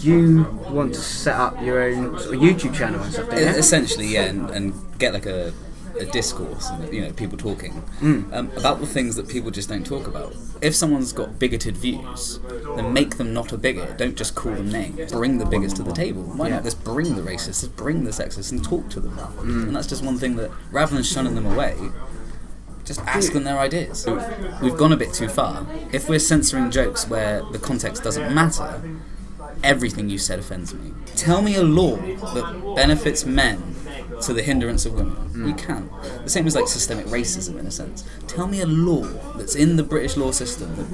You want to set up your own sort of YouTube channel and stuff, don't you? Essentially, yeah, and get like a discourse, and people talking about the things that people just don't talk about. If someone's got bigoted views, then make them not a bigot. Don't just call them names. Bring the bigots to the table. Why not just bring the racists, just bring the sexists and talk to them? And that's just one thing that, rather than shunning them away, just ask them their ideas. We've gone a bit too far. If we're censoring jokes where the context doesn't matter, everything you said offends me. Tell me a law that benefits men to the hindrance of women. You can. The same as like systemic racism in a sense. Tell me a law that's in the British law system that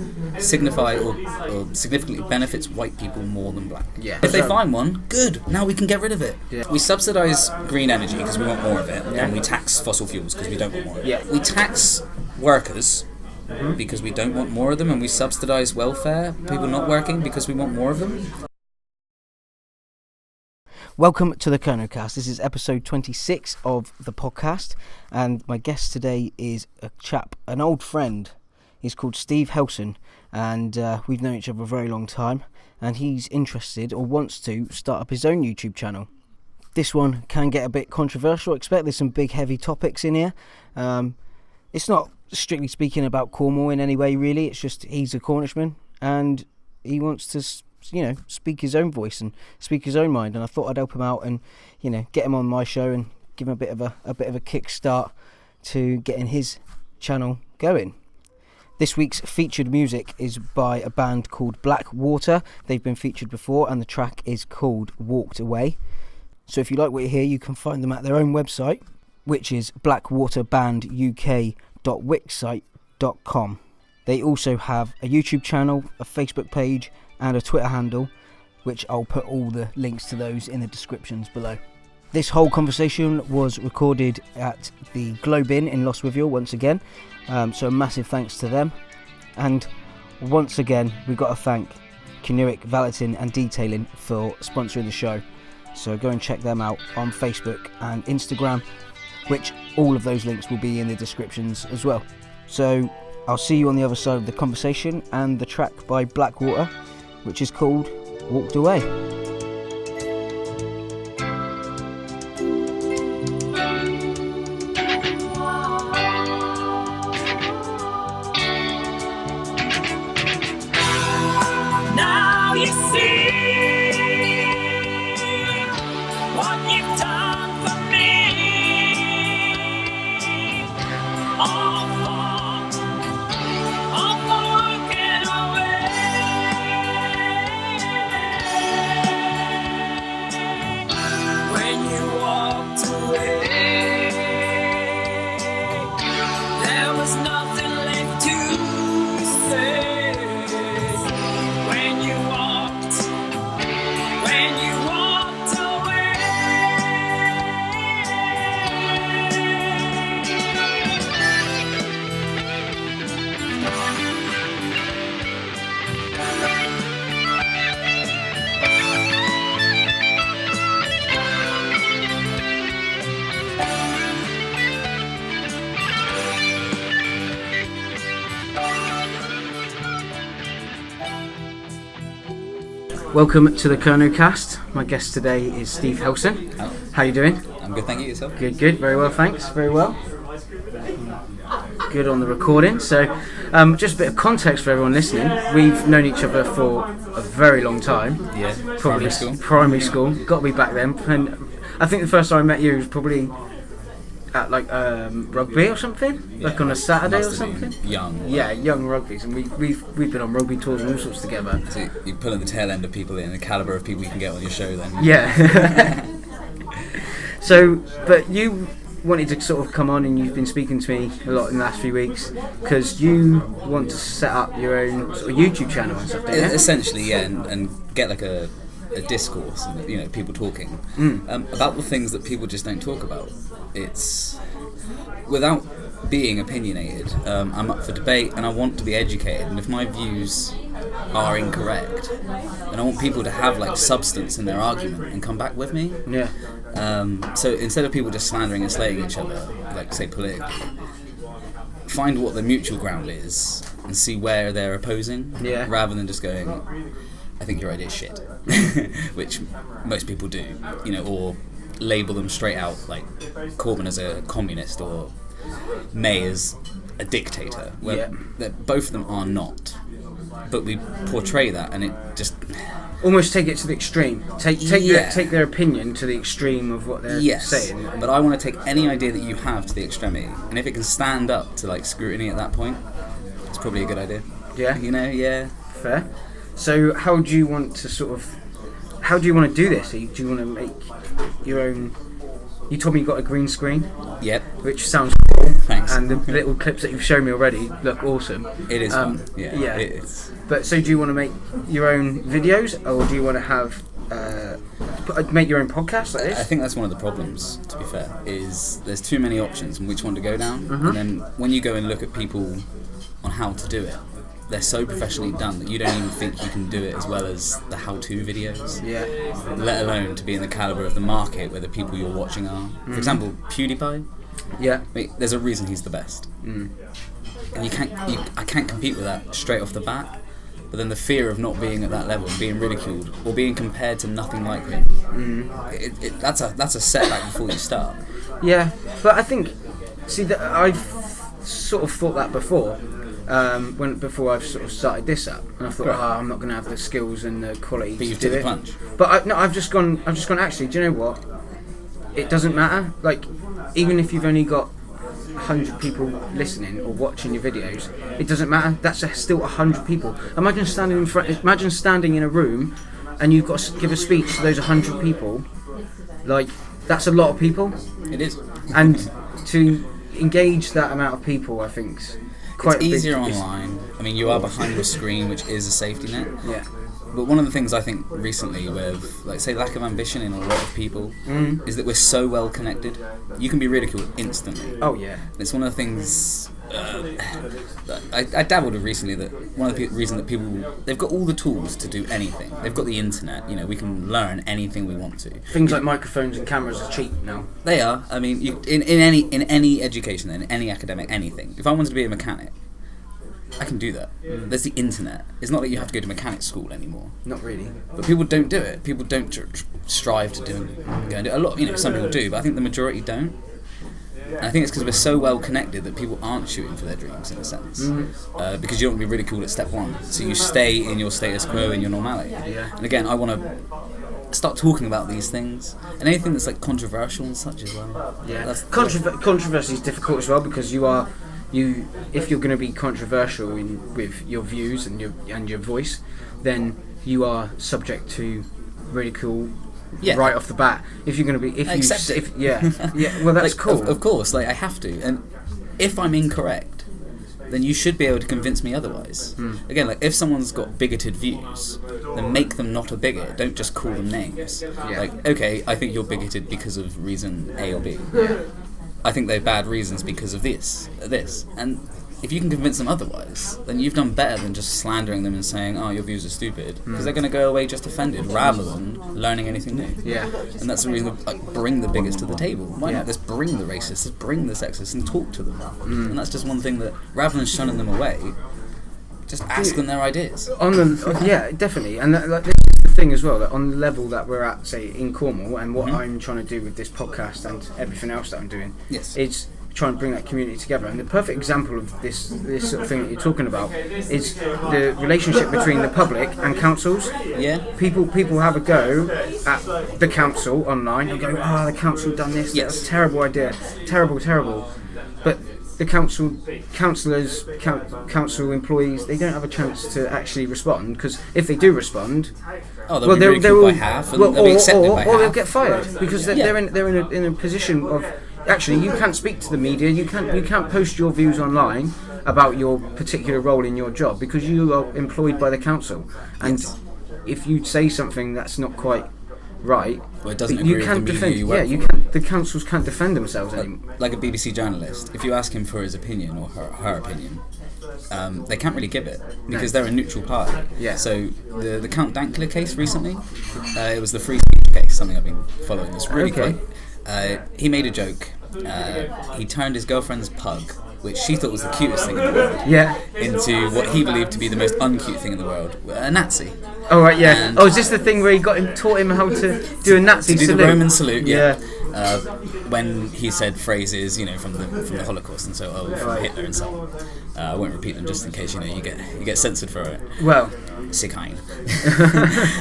significantly benefits white people more than black. Yeah. If they find one, good. Now we can get rid of it. Yeah. We subsidise green energy because we want more of it, and we tax fossil fuels because we don't want more of it. Yeah. We tax workers because we don't want more of them, and we subsidise welfare, people not working, because we want more of them. Welcome to the KernoCast. This is episode 26 of the podcast, and my guest today is a chap, an old friend. He's called Steve Helson, and we've known each other a very long time, and he's interested or wants to start up his own YouTube channel. This one can get a bit controversial. I expect there's some big heavy topics in here. It's not strictly speaking about Cornwall in any way really, it's just he's a Cornishman and he wants to speak his own voice and speak his own mind, and I thought I'd help him out and get him on my show and give him a bit of a kick start to getting his channel going. This week's featured music is by a band called Blackwater. They've been featured before and the track is called Walked Away. So if you like what you hear, you can find them at their own website, which is blackwaterbanduk.wixsite.com. They also have a YouTube channel, a Facebook page and a Twitter handle, which I'll put all the links to those in the descriptions below. This whole conversation was recorded at the Globe Inn in Lostwithiel once again, so a massive thanks to them. And once again, we've got to thank Kenewick Valeting and Detailing for sponsoring the show. So go and check them out on Facebook and Instagram, which all of those links will be in the descriptions as well. So I'll see you on the other side of the conversation and the track by Blackwater, which is called Walked Away. Now you see what you've done for me. All for walking away. When you walked away, there was nothing left to say. When you walked away. Welcome to the KernoCast. My guest today is Steve Helson. Oh. How you doing? I'm good, thank you. Yourself? Good. Very well, thanks. Very well. Good on the recording. So, just a bit of context for everyone listening. We've known each other for a very long time. Yeah, Probably primary school. Got to be back then. And I think the first time I met you was probably at rugby or something, like on a Saturday or something. Young. Yeah, young rugbies, and we've been on rugby tours and all sorts together. So you're pulling the tail end of people in, the calibre of people you can get on your show then. Yeah. So, but you wanted to sort of come on, and you've been speaking to me a lot in the last few weeks because you want to set up your own sort of YouTube channel and stuff, don't you? Essentially, yeah, and get like a discourse, and people talking about the things that people just don't talk about. It's without being opinionated. I'm up for debate, and I want to be educated. And if my views are incorrect, then I want people to have like substance in their argument and come back with me. Yeah. So instead of people just slandering and slaying each other, like say politically, find what the mutual ground is and see where they're opposing, Yeah. rather than just going, I think your idea is shit. which most people do, or label them straight out, like Corbyn as a communist or May as a dictator. Well, both of them are not, but we portray that, and it just almost take it to the extreme. Take their opinion to the extreme of what they're saying. But I want to take any idea that you have to the extremity, and if it can stand up to like scrutiny at that point, it's probably a good idea. Yeah. Fair. So how do you want to do this? Do you want to make your own? You told me you got a green screen. Yep. Which sounds cool. Thanks. And the little clips that you've shown me already look awesome. It is fun. Yeah. It is. But so do you want to make your own videos, or do you want to have make your own podcast like this? I think that's one of the problems, to be fair, is there's too many options on which one to go down. And then when you go and look at people on how to do it, they're so professionally done that you don't even think you can do it as well as the how-to videos. Yeah. Let alone to be in the caliber of the market where the people you're watching are. For example, PewDiePie. Yeah. There's a reason he's the best. And I can't compete with that straight off the bat. But then the fear of not being at that level, being ridiculed, or being compared to nothing like him, that's a setback before you start. Yeah, but I think, I've sort of thought that before. Before I've sort of started this up, and I thought, I'm not going to have the skills and the quality. But you to do took it. the plunge. But I've just gone. Actually, do you know what? It doesn't matter. Like, even if you've only got 100 people listening or watching your videos, it doesn't matter. That's still 100 people. Imagine standing in a room, and you've got to give a speech to those 100 people. Like, that's a lot of people. It is. And to engage that amount of people, I think's quite it's easier online. I mean, you are behind your screen, which is a safety net. Yeah. But one of the things I think recently with, like, say, lack of ambition in a lot of people is that we're so well connected. You can be ridiculed instantly. Oh, yeah. It's one of the things that I dabbled with recently, that one of the reasons that people, they've got all the tools to do anything. They've got the internet, we can learn anything we want to. Things like microphones and cameras are cheap now. They are. I mean, in any education, in any academic, anything. If I wanted to be a mechanic, I can do that. There's the internet. It's not that you have to go to mechanic school anymore. Not really. But people don't do it. People don't strive to do it. A lot, some people do, but I think the majority don't. And I think it's because we're so well connected that people aren't shooting for their dreams, in a sense. Because you don't want to be ridiculed at step one. So you stay in your status quo, in your normality. Yeah. And again, I want to start talking about these things. And anything that's like controversial and such as well. Yeah. Controversy is difficult as well, because if you're going to be controversial with your views and your voice, then you are subject to ridicule right off the bat. If you're going to be, well, that's like, cool. Of course, I have to. And if I'm incorrect, then you should be able to convince me otherwise. Again, if someone's got bigoted views, then make them not a bigot. Don't just call them names. Okay, I think you're bigoted because of reason A or B. I think they're bad reasons because of this. And if you can convince them otherwise, then you've done better than just slandering them and saying, your views are stupid. Because they're going to go away just offended rather than learning anything new. Yeah. And that's the reason, bring the bigots to the table. Why not just bring the racists, just bring the sexists and talk to them. And that's just one thing that, rather than shunning them away, just ask them their ideas. Yeah, definitely. And this is the thing as well, that on the level that we're at, say, in Cornwall, and what I'm trying to do with this podcast and everything else that I'm doing, is try and bring that community together. And the perfect example of this sort of thing that you're talking about is the relationship between the public and councils. Yeah. People have a go at the council online and go, the council done this, that's a terrible idea, terrible. But the council employees, they don't have a chance to actually respond, because if they do respond, they'll be ridiculed by half, and they'll be accepted by half. Or they'll get fired, because they're in a position of, actually, you can't speak to the media, you can't post your views online about your particular role in your job, because you are employed by the council. And if you say something that's not quite right, it doesn't agree with the media you work for. The councils can't defend themselves anymore. Like a BBC journalist, if you ask him for his opinion or her opinion, they can't really give it, because they're a neutral party. Yeah. So the Count Dankler case recently, it was the free speech case, something I've been following. It's really great. He made a joke. He turned his girlfriend's pug, which she thought was the cutest thing in the world, into what he believed to be the most uncute thing in the world, a Nazi. Oh right, yeah. And Oh, is this the thing where he taught him how to do a Nazi to do salute? the Roman salute, yeah. Yeah. When he said phrases, from the Holocaust and from Hitler and so on. I won't repeat them just in case you get censored for it. Well, Sickheim.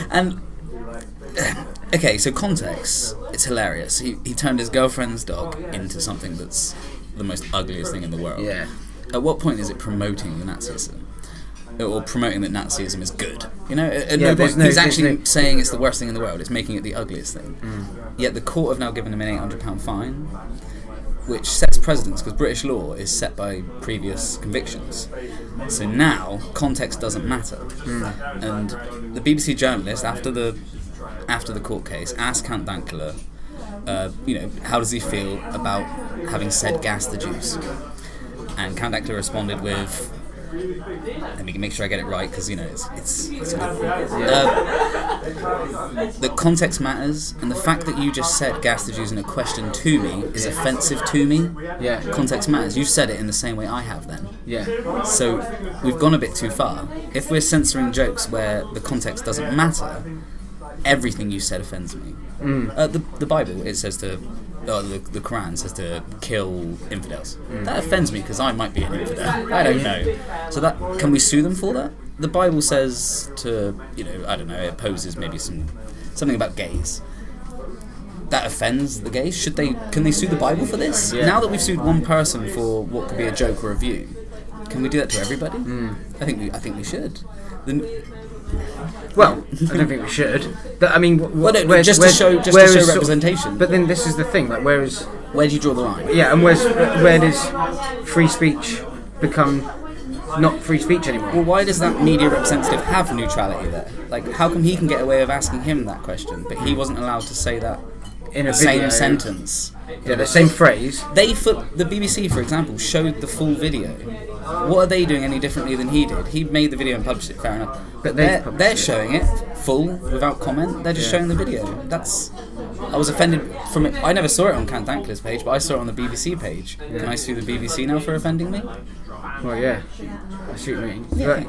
And okay, so context, it's hilarious. He turned his girlfriend's dog into something that's the most ugliest thing in the world. yeah. At what point is it promoting the Nazism? Or promoting that Nazism is good? At no point. He's actually saying it's the worst thing in the world. It's making it the ugliest thing. Yet the court have now given him an £800 fine, which sets precedents, because British law is set by previous convictions. So now, context doesn't matter. And the BBC journalist, after the court case, asked Count Dankula, how does he feel about having said gas the Jews? And Count Dankula responded with, let me make sure I get it right, because it's a good the context matters, and the fact that you just said gas the Jews in a question to me is offensive to me. Yeah. Context matters. You said it in the same way I have then. Yeah. So we've gone a bit too far. If we're censoring jokes where the context doesn't matter, everything you said offends me. The Bible, it says to the Quran says to kill infidels. That offends me because I might be an infidel. I don't know. So that, can we sue them for that? The Bible says to, I don't know, it opposes maybe something about gays. That offends the gays. Can they sue the Bible for this? Yeah. Now that we've sued one person for what could be a joke or a view, can we do that to everybody? I think we should. Well, I don't think we should. But I mean, just to show representation. But then this is the thing, like, where do you draw the line? Yeah, and where does free speech become not free speech anymore? Well, why does that media representative have neutrality there? Like, how come he can get away with asking him that question, but he wasn't allowed to say that in a same video, sentence? Yeah, the same phrase. The BBC, for example, showed the full video. What are they doing any differently than he did? He made the video and published it, fair enough. But they're showing it full, without comment. They're just showing the video. I was offended from it. I never saw it on Count Dankula's page, but I saw it on the BBC page. Yeah. Can I sue the BBC now for offending me? Well, yeah. I see what you mean. Yeah,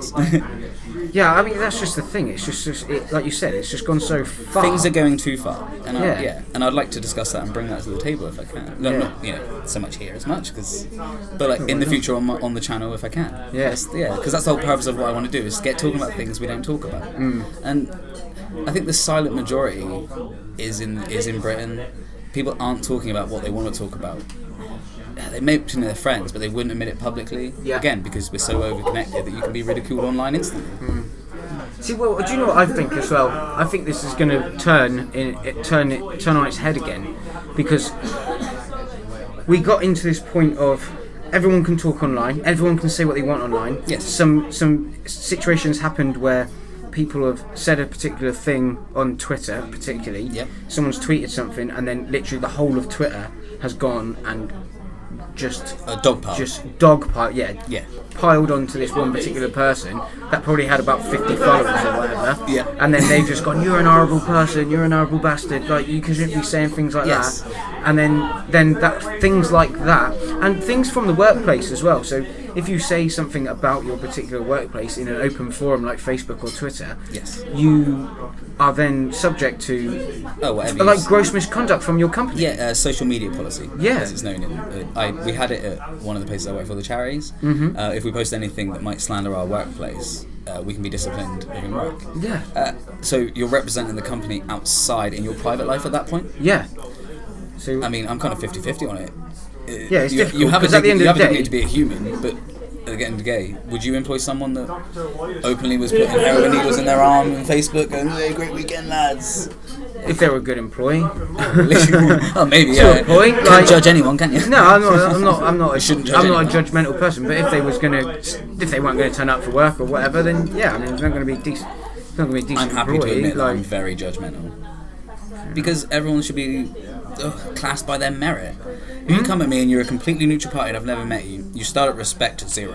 yeah, I mean, that's just the thing. It's just like you said, it's just gone so far. Things are going too far. And and I'd like to discuss that and bring that to the table if I can. Not so much here as much, but like in the future on the channel if I can. Yeah. Because that's the whole purpose of what I want to do, is get talking about things we don't talk about. And I think the silent majority is in Britain. People aren't talking about what they want to talk about. They may to their friends, but they wouldn't admit it publicly. Yeah. Again, because we're so overconnected that you can be ridiculed online instantly. See, well, do you know what I think as well? I think this is going to turn on its head again, because we got into this point of everyone can talk online, everyone can say what they want online. Yes. Some situations happened where people have said a particular thing on Twitter, particularly. Yep. Someone's tweeted something, and then literally the whole of Twitter has gone and just piled onto this one particular person that probably had about 50 followers or whatever. Yeah. And then they've just gone, "You're an horrible person. You're an horrible bastard. Like, you shouldn't be saying things like that." And then that things like that, and things from the workplace as well. So if you say something about your particular workplace in an open forum like Facebook or Twitter, you are then subject to gross misconduct from your company. Yeah, social media policy. Yeah, as it's known we had it at one of the places I work for, the charities. If we post anything that might slander our workplace, we can be disciplined within work. Yeah. So you're representing the company outside in your private life at that point. Yeah. So I mean, I'm kind of 50-50 on it. Yeah, it's difficult. You have at the end of the day, need to be a human, but at the end of the day, would you employ someone that openly was putting heroin needles in their arm on Facebook and "Hey, great weekend, lads"? If they were a good employee. Oh, maybe, yeah. To a point, can't judge anyone, can you? No, I'm not a judgmental person. But if they weren't going to turn up for work or whatever, then yeah, I mean, it's not going to be decent. It's not going to be a decent I'm happy employee, to admit that I'm very judgmental, because everyone should be classed by their merit. If you come at me and you're a completely neutral party and I've never met you, you start at respect at 0,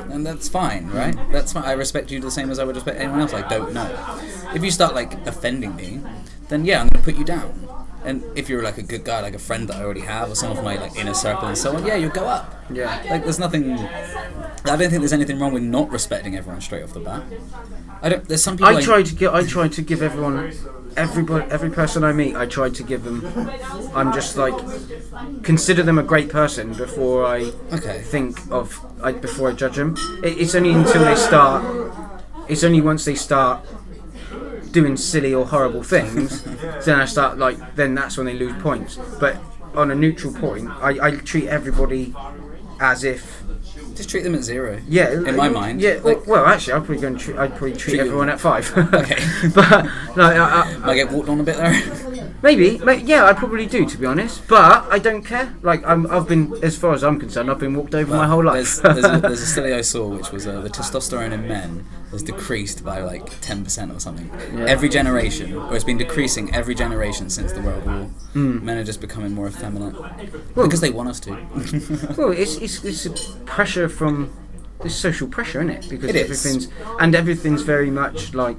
and that's fine, right? That's fine. I respect you the same as I would respect anyone else I don't know. If you start like offending me, then yeah, I'm going to put you down. And if you're like a good guy, like a friend that I already have, or someone from my like inner circle and so on, yeah, you'll go up. Yeah. Like there's nothing. I don't think there's anything wrong with not respecting everyone straight off the bat. There's some people. I try to give everyone, every person I meet, I try to give them. I'm just like, consider them a great person before I before I judge them. It's only until they start. It's only once they start doing silly or horrible things, then that's when they lose points. But on a neutral point, I treat everybody as if. Just treat them at 0. Yeah, in my mind. Yeah. Well, actually, I'd probably treat everyone at 5. Okay. But no, I get walked on a bit there. Maybe, yeah, I probably do, to be honest. But I don't care. Like I've been, as far as I'm concerned, I've been walked over my whole life. There's a study I saw which was the testosterone in men was decreased by like 10% or something. Yeah. Every generation, or it's been decreasing every generation since the World War. Men are just becoming more effeminate because they want us to. Well, it's a pressure from this social pressure, isn't it? Because it everything's very much like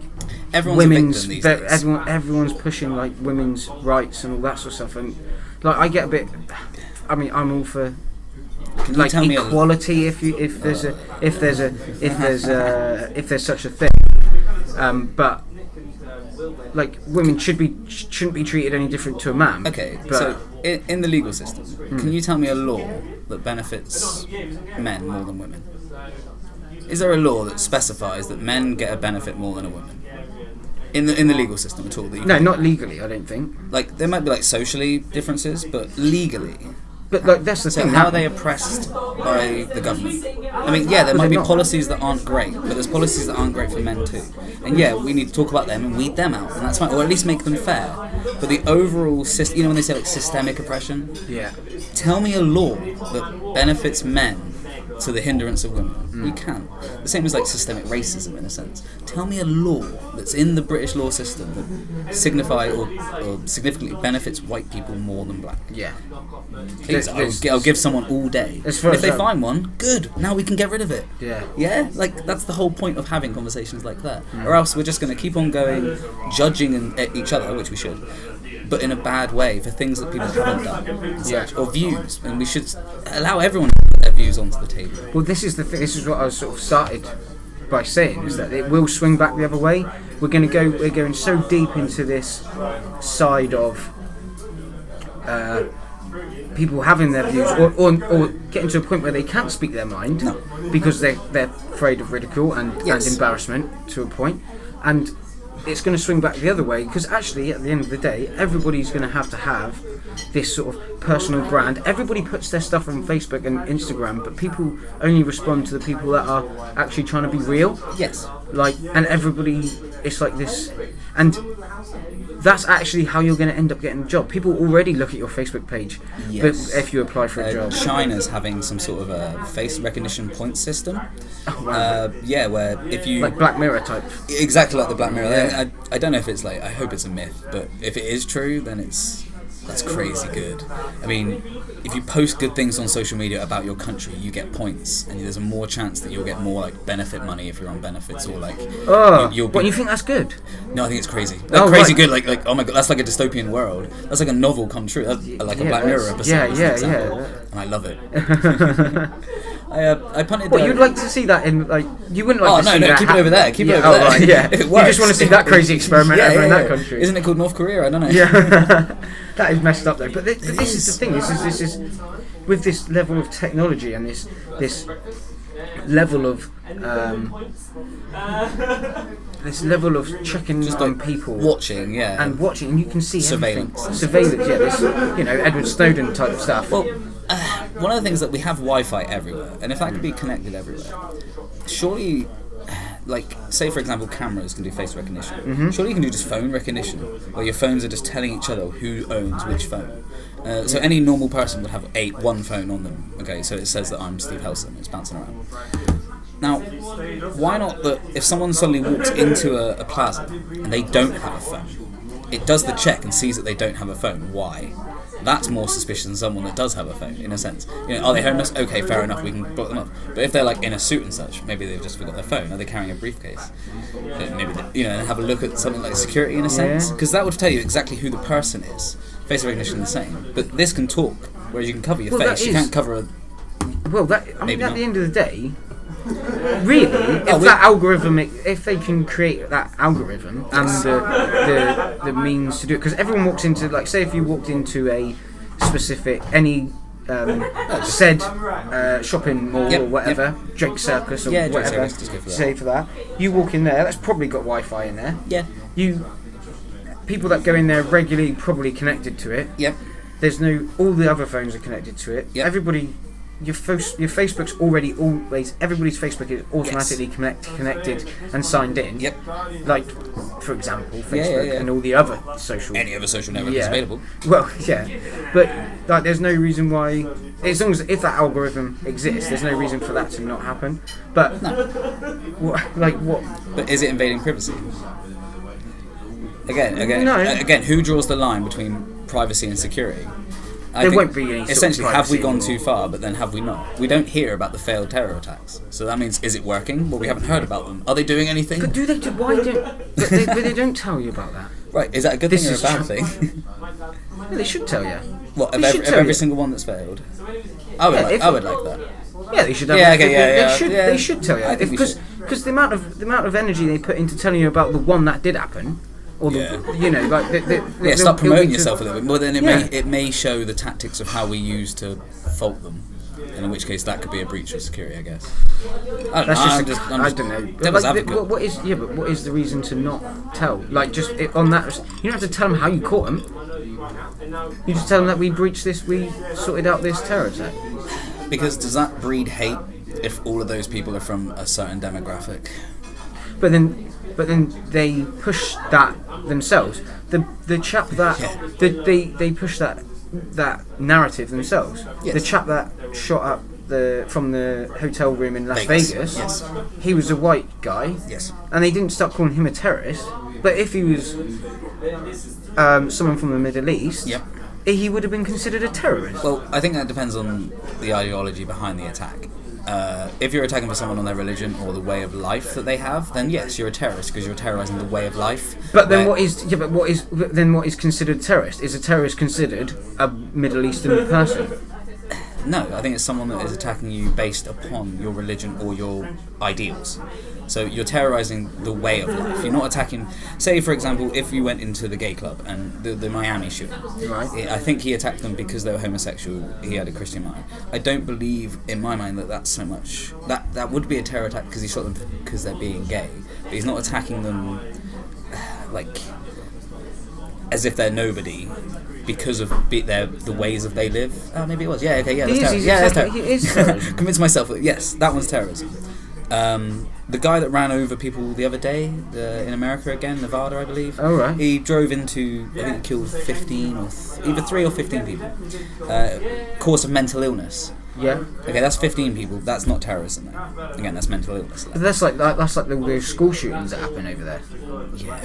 everyone's a victim these days. Everyone's pushing like women's rights and all that sort of stuff, and like I get a bit. I mean, I'm all for like equality if there's such a thing, but like women shouldn't be treated any different to a man. Okay, so in the legal system, can you tell me a law that benefits men more than women? Is there a law that specifies that men get a benefit more than a woman? In the legal system at all? No, not legally, I don't think. Like, there might be like socially differences, but legally. But like that's the thing. How are they oppressed by the government? I mean, yeah, there might be policies that aren't great, but there's policies that aren't great for men too. And yeah, we need to talk about them and weed them out, and that's fine, or at least make them fair. But the overall system, you know, when they say like systemic oppression, yeah. Tell me a law that benefits men to the hindrance of women. You can. The same as like systemic racism in a sense. Tell me a law that's in the British law system that significantly benefits white people more than black. Yeah. Please, I'll give someone all day. If they find one, good. Now we can get rid of it. Yeah. Yeah? Like, that's the whole point of having conversations like that. Or else we're just going to keep on going, judging each other, which we should, but in a bad way for things that people haven't done. Or views. And we should allow everyone to put their views onto the table. Well, this is the thing. This is what I was sort of started by saying, is that it will swing back the other way. We're going so deep into this side of people having their views, or getting to a point where they can't speak their mind because they're afraid of ridicule and embarrassment to a point, and it's going to swing back the other way, because actually at the end of the day everybody's going to have this sort of personal brand. Everybody puts their stuff on Facebook and Instagram, but people only respond to the people that are actually trying to be real. Yes. Like, and everybody, it's like this, and that's actually how you're going to end up getting a job. People already look at your Facebook page, but if you apply for a job. China's having some sort of a face recognition point system. Oh, wow. Where if you like Black Mirror type. Exactly like the Black Mirror. Yeah. I don't know if it's like, I hope it's a myth, but if it is true, then that's crazy good. I mean, if you post good things on social media about your country, you get points, and there's a more chance that you'll get more like benefit money if you're on benefits, or like you'll be. What, you think that's good? No, I think it's crazy. Like, crazy good. Like oh my god, that's like a dystopian world. That's like a novel come true. That's like a Black Mirror episode. Yeah. And I love it. I punted. What, you'd like to see that in, like, you wouldn't like to see that? No, keep it over there. Keep it over there. Right, yeah. It You works. just want to see that crazy experiment over in that country. Isn't it called North Korea? I don't know. Yeah. That is messed up though. But this is the thing. This is with this level of technology and this level of checking Just on like people, watching, and you can see surveillance. Everything. Surveillance, this Edward Snowden type stuff. Well, one of the things that we have Wi-Fi everywhere, and if that could be connected everywhere, surely, like, say for example, cameras can do face recognition. Mm-hmm. Surely you can do just phone recognition, where your phones are just telling each other who owns which phone. So any normal person would have one phone on them. Okay, so it says that I'm Steve Helson. It's bouncing around. Now, why not that if someone suddenly walks into a plaza and they don't have a phone, it does the check and sees that they don't have a phone. Why? That's more suspicious than someone that does have a phone, in a sense. Are they homeless? Okay, fair enough, we can block them up. But if they're like in a suit and such, maybe they've just forgot their phone. Are they carrying a briefcase? Maybe and have a look at something like security in a sense, because that would tell you exactly who the person is. Face recognition is the same, but this can talk, whereas you can cover your face. You can't cover a. Well, at the end of the day, really, that algorithm, if they can create that algorithm and the means to do it, because everyone walks into, like, say if you walked into a specific shopping mall or whatever, Drake Circus or whatever, say for that, you walk in there, that's probably got Wi-Fi in there. Yeah. People that go in there regularly probably connected to it. Yep. All the other phones are connected to it. Yep. Everybody. Your Facebook's already always. Everybody's Facebook is automatically connected and signed in. Yep. Like, for example, Facebook and all the other social. Any other social network is available. Well, yeah, but like, there's no reason why. As long as if that algorithm exists, there's no reason for that to not happen. But what? But is it invading privacy? Again, who draws the line between privacy and security? There won't be any. Essentially, have we gone too far? But then have we not? We don't hear about the failed terror attacks. So that means, is it working? Well, we haven't heard about them. Are they doing anything? But do they? Why don't? But they don't tell you about that. Right? Is that a good thing or a bad thing? Yeah, they should tell you. What? Of every single one that's failed? I would like that. Yeah, they should. They should tell you. Because the amount of energy they put into telling you about the one that did happen. Or start promoting yourself a little bit. Well, then it may show the tactics of how we use to fault them, and in which case that could be a breach of security, I guess. I don't know. Devil's advocate. What is the reason to not tell? Like, just on that, you don't have to tell them how you caught them. You just tell them that we breached this, we sorted out this terror attack. Because does that breed hate if all of those people are from a certain demographic? But then they push that themselves. The chap that they push that narrative themselves. Yes. The chap that shot up from the hotel room in Las Vegas. Yes. He was a white guy. Yes. And they didn't start calling him a terrorist. But if he was someone from the Middle East, he would have been considered a terrorist. Well, I think that depends on the ideology behind the attack. If you're attacking for someone on their religion or the way of life that they have, then yes, you're a terrorist because you're terrorizing the way of life. But then what is considered terrorist? Is a terrorist considered a Middle Eastern person? No, I think it's someone that is attacking you based upon your religion or your ideals. So you're terrorizing the way of life. You're not attacking. Say, for example, if you went into the gay club and the Miami shooting, right? I think he attacked them because they were homosexual. He had a Christian mind. I don't believe, in my mind, that that's so much. That would be a terror attack because he shot them because they're being gay. But he's not attacking them like as if they're nobody. Because of the ways of they live. Maybe it was. That's terrorism. That's terrorism. Convince myself that, yes, that one's terrorism. The guy that ran over people the other day in America again, Nevada, I believe. Oh, right. He drove into, I think he killed 15 or either 3 or 15 people. Cause of mental illness. Yeah. Okay, that's 15 people. That's not terrorism, though. Again, that's mental illness. But that's like the school shootings that happen over there. Yeah.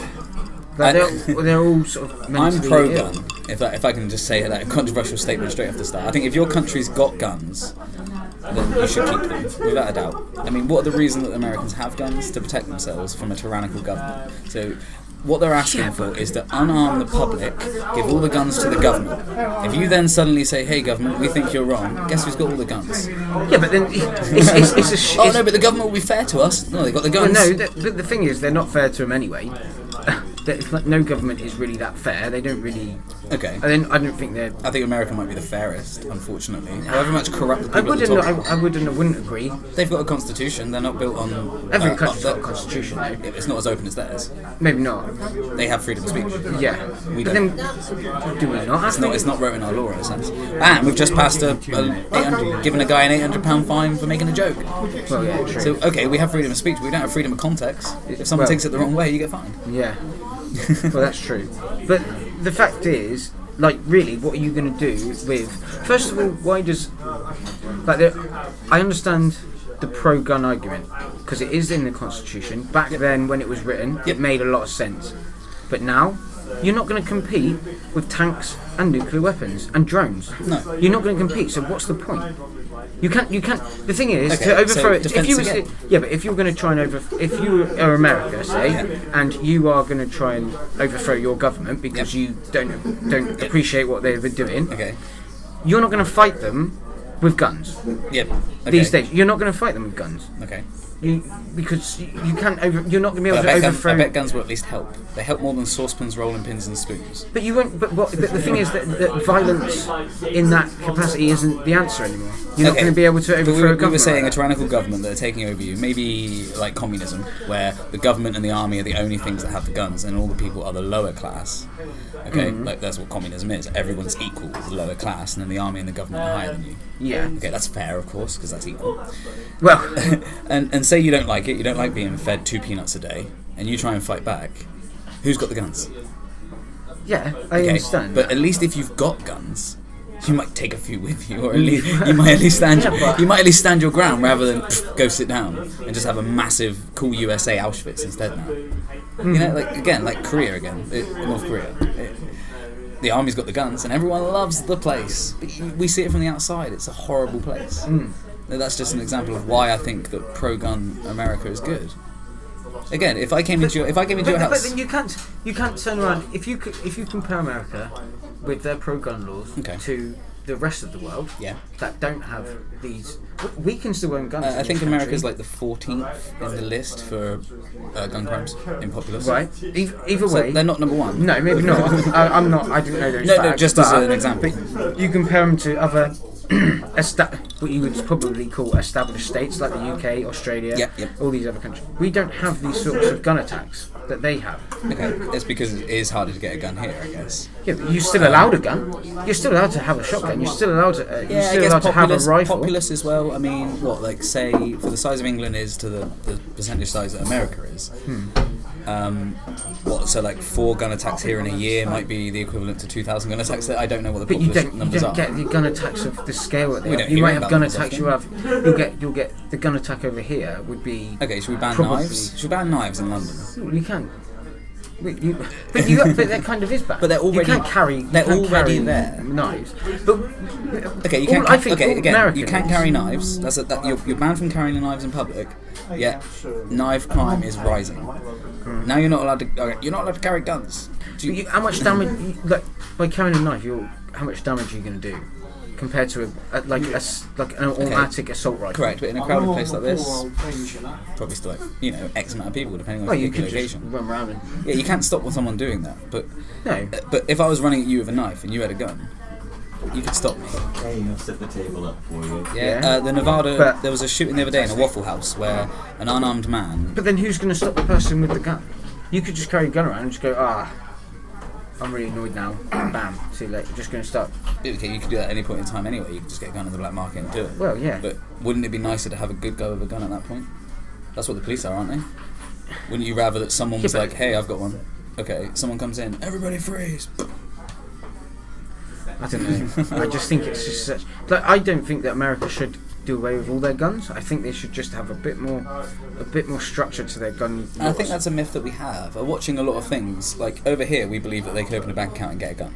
They're all sort of mentally I'm pro-gun, if I can just say that controversial statement straight off the start. I think if your country's got guns, then you should keep them, without a doubt. I mean, what are the reasons that Americans have guns? To protect themselves from a tyrannical government. So what they're asking for is to unarm the public, give all the guns to the government. If you then suddenly say, hey government, we think you're wrong, guess who's got all the guns? Yeah, but then it's oh no, but the government will be fair to us. No, they've got the guns. Well, no, the thing is, they're not fair to them anyway. No government is really that fair. They don't really. Okay. I don't think they're. I think America might be the fairest, unfortunately. However much corrupt the people I wouldn't agree. They've got a constitution. They're not built on. Every country's got a constitution, though. It's not as open as theirs. Maybe not. They have freedom of speech. Yeah. We don't. Then, do we not? It's not written in our law in a sense. And we've just passed given a guy an £800 fine for making a joke. Well, yeah, true. So okay, we have freedom of speech. But we don't have freedom of context. If someone takes it the wrong way, you get fined. Yeah. Well, that's true. But the fact is, like, really, what are you going to do with... First of all, why does... I understand the pro-gun argument, because it is in the Constitution. Back then, when it was written, it made a lot of sense. But now, You're not going to compete with tanks and nuclear weapons and drones. No. You're not going to compete. So what's the point? You can't. The thing is, Okay, to overthrow so it. If you defense was, again. yeah, but if you're going to try and if you are America, say, and you are going to try and overthrow your government because you don't appreciate what they've been doing, Okay. you're not going to fight them with guns. Yep. Okay. These days, you're not going to fight them with guns. Okay. Because you can't you're not going to be able But to overthrow. I bet guns will at least help. They help more than saucepans, rolling pins, and spoons. But you won't. But the thing is that violence in that capacity isn't the answer anymore. You're not going to be able to But overthrow a government. we were saying like a tyrannical government that are taking over you. Maybe like communism, where the government and the army are the only things that have the guns, and all the people are the lower class. Okay, like that's what communism is. Everyone's equal with the lower class, and then the army and the government are higher than you. Yeah. Okay, that's fair, of course, because that's equal. Well, and say you don't like it. You don't like being fed 2 peanuts a day, and you try and fight back. Who's got the guns? yeah, I understand. But at least if you've got guns, you might take a few with you, or at least you might at least stand your ground rather than go sit down and just have a massive cool USA Auschwitz instead now. You know, like Korea again, North Korea. The army's got the guns and everyone loves the place. But we see it from the outside. It's a horrible place. That's just an example of why I think that pro-gun America is good. Again, if I came into your house, but then you can't turn around if you compare America with their pro-gun laws to the rest of the world that don't have these. We can still own guns. I think America's like the 14th in the list for gun crimes in populace. Right. Either So way, they're not number one. no, maybe not. I'm not. I didn't know those No, facts, just as an example. But you compare them to other what you would probably call established states like the UK, Australia, all these other countries. We don't have these sorts of gun attacks that they have. Okay, it's because it is harder to get a gun here, I guess. Yeah, but you're still allowed a gun. You're still allowed to have a shotgun. You're still allowed to. You're still allowed to have a rifle. Populous as well. I mean, what, like, say, for the size of England is to the percentage size that America is. So like 4 gun attacks here in a year might be the equivalent to 2,000 gun attacks. I don't know what the But you populous don't numbers are. get the gun attacks of the scale that they We have. don't You hear might have about gun them as attacks. often. You'll get the gun attack over here would be. Okay, should we ban probably- knives? Should we ban knives in London? You can. But that kind of is bad. But they're already- You can't carry. they're you can't already carry there. Knives. But Okay, you can't. I think all You can't Americans- carry knives. You're banned from carrying knives in public. Yet knife crime is rising. Now you're not allowed to. You're not allowed to carry guns. How much damage? Like by carrying a knife, how much damage are you going to do compared to an automatic assault rifle? Correct, but in a crowded place like this, probably still like X amount of people depending on Well, the you particular could just occasion. run around and. Yeah, you can't stop someone doing that. But No. but if I was running at you with a knife and you had a gun, you could stop me. Hey, I'll set the table up for you. Yeah. The Nevada. But- there was a shooting the other day in a Waffle House where an unarmed man. But then who's going to stop the person with the gun? You could just carry a gun around and just go, I'm really annoyed now. Bam, too late. You're just going to stop. Okay, you could do that at any point in time anyway. You could just get a gun on the black market and do it. Well, yeah. But wouldn't it be nicer to have a good go with a gun at that point? That's what the police are, aren't they? Wouldn't you rather that someone was but- like, hey, I've got one. Okay, someone comes in, everybody freeze. I don't know. I just think it's just such. Like, I don't think that America should do away with all their guns. I think they should just have a bit more structure to their gun laws. I think that's a myth that we have. Watching a lot of things, like over here, we believe that they can open a bank account and get a gun.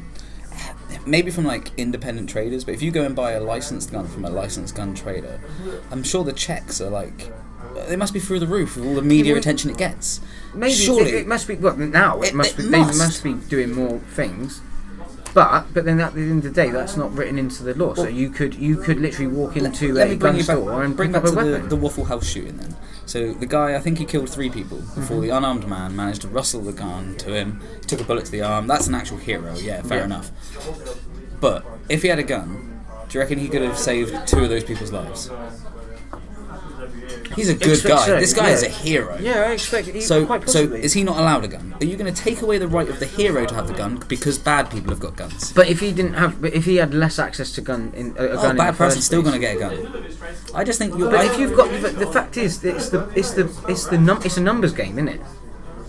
Maybe from like independent traders, but if you go and buy a licensed gun from a licensed gun trader, I'm sure the checks are like. They must be through the roof with all the media attention it gets. Maybe surely it must be. Well, now it must be. it They must. must be doing more things. But then at the end of the day, that's not written into the law. So you could literally walk into Let a me bring gun you back, store and bring pick back up a to weapon. the Waffle House shooting then. So the guy, I think he killed 3 people before the unarmed man managed to rustle the gun to him, took a bullet to the arm. That's an actual hero, fair enough. But if he had a gun, do you reckon he could have saved 2 of those people's lives? He's a good Expect guy. so, This guy yeah. is a hero. Yeah, I expect it. So Quite possibly. is he not allowed a gun? Are you going to take away the right of the hero to have the gun because bad people have got guns? But if he didn't have, but if he had less access to a gun in bad the person's still going going to get a gun. I just think you're. But if you've got, but the fact is, it's a numbers game, isn't it?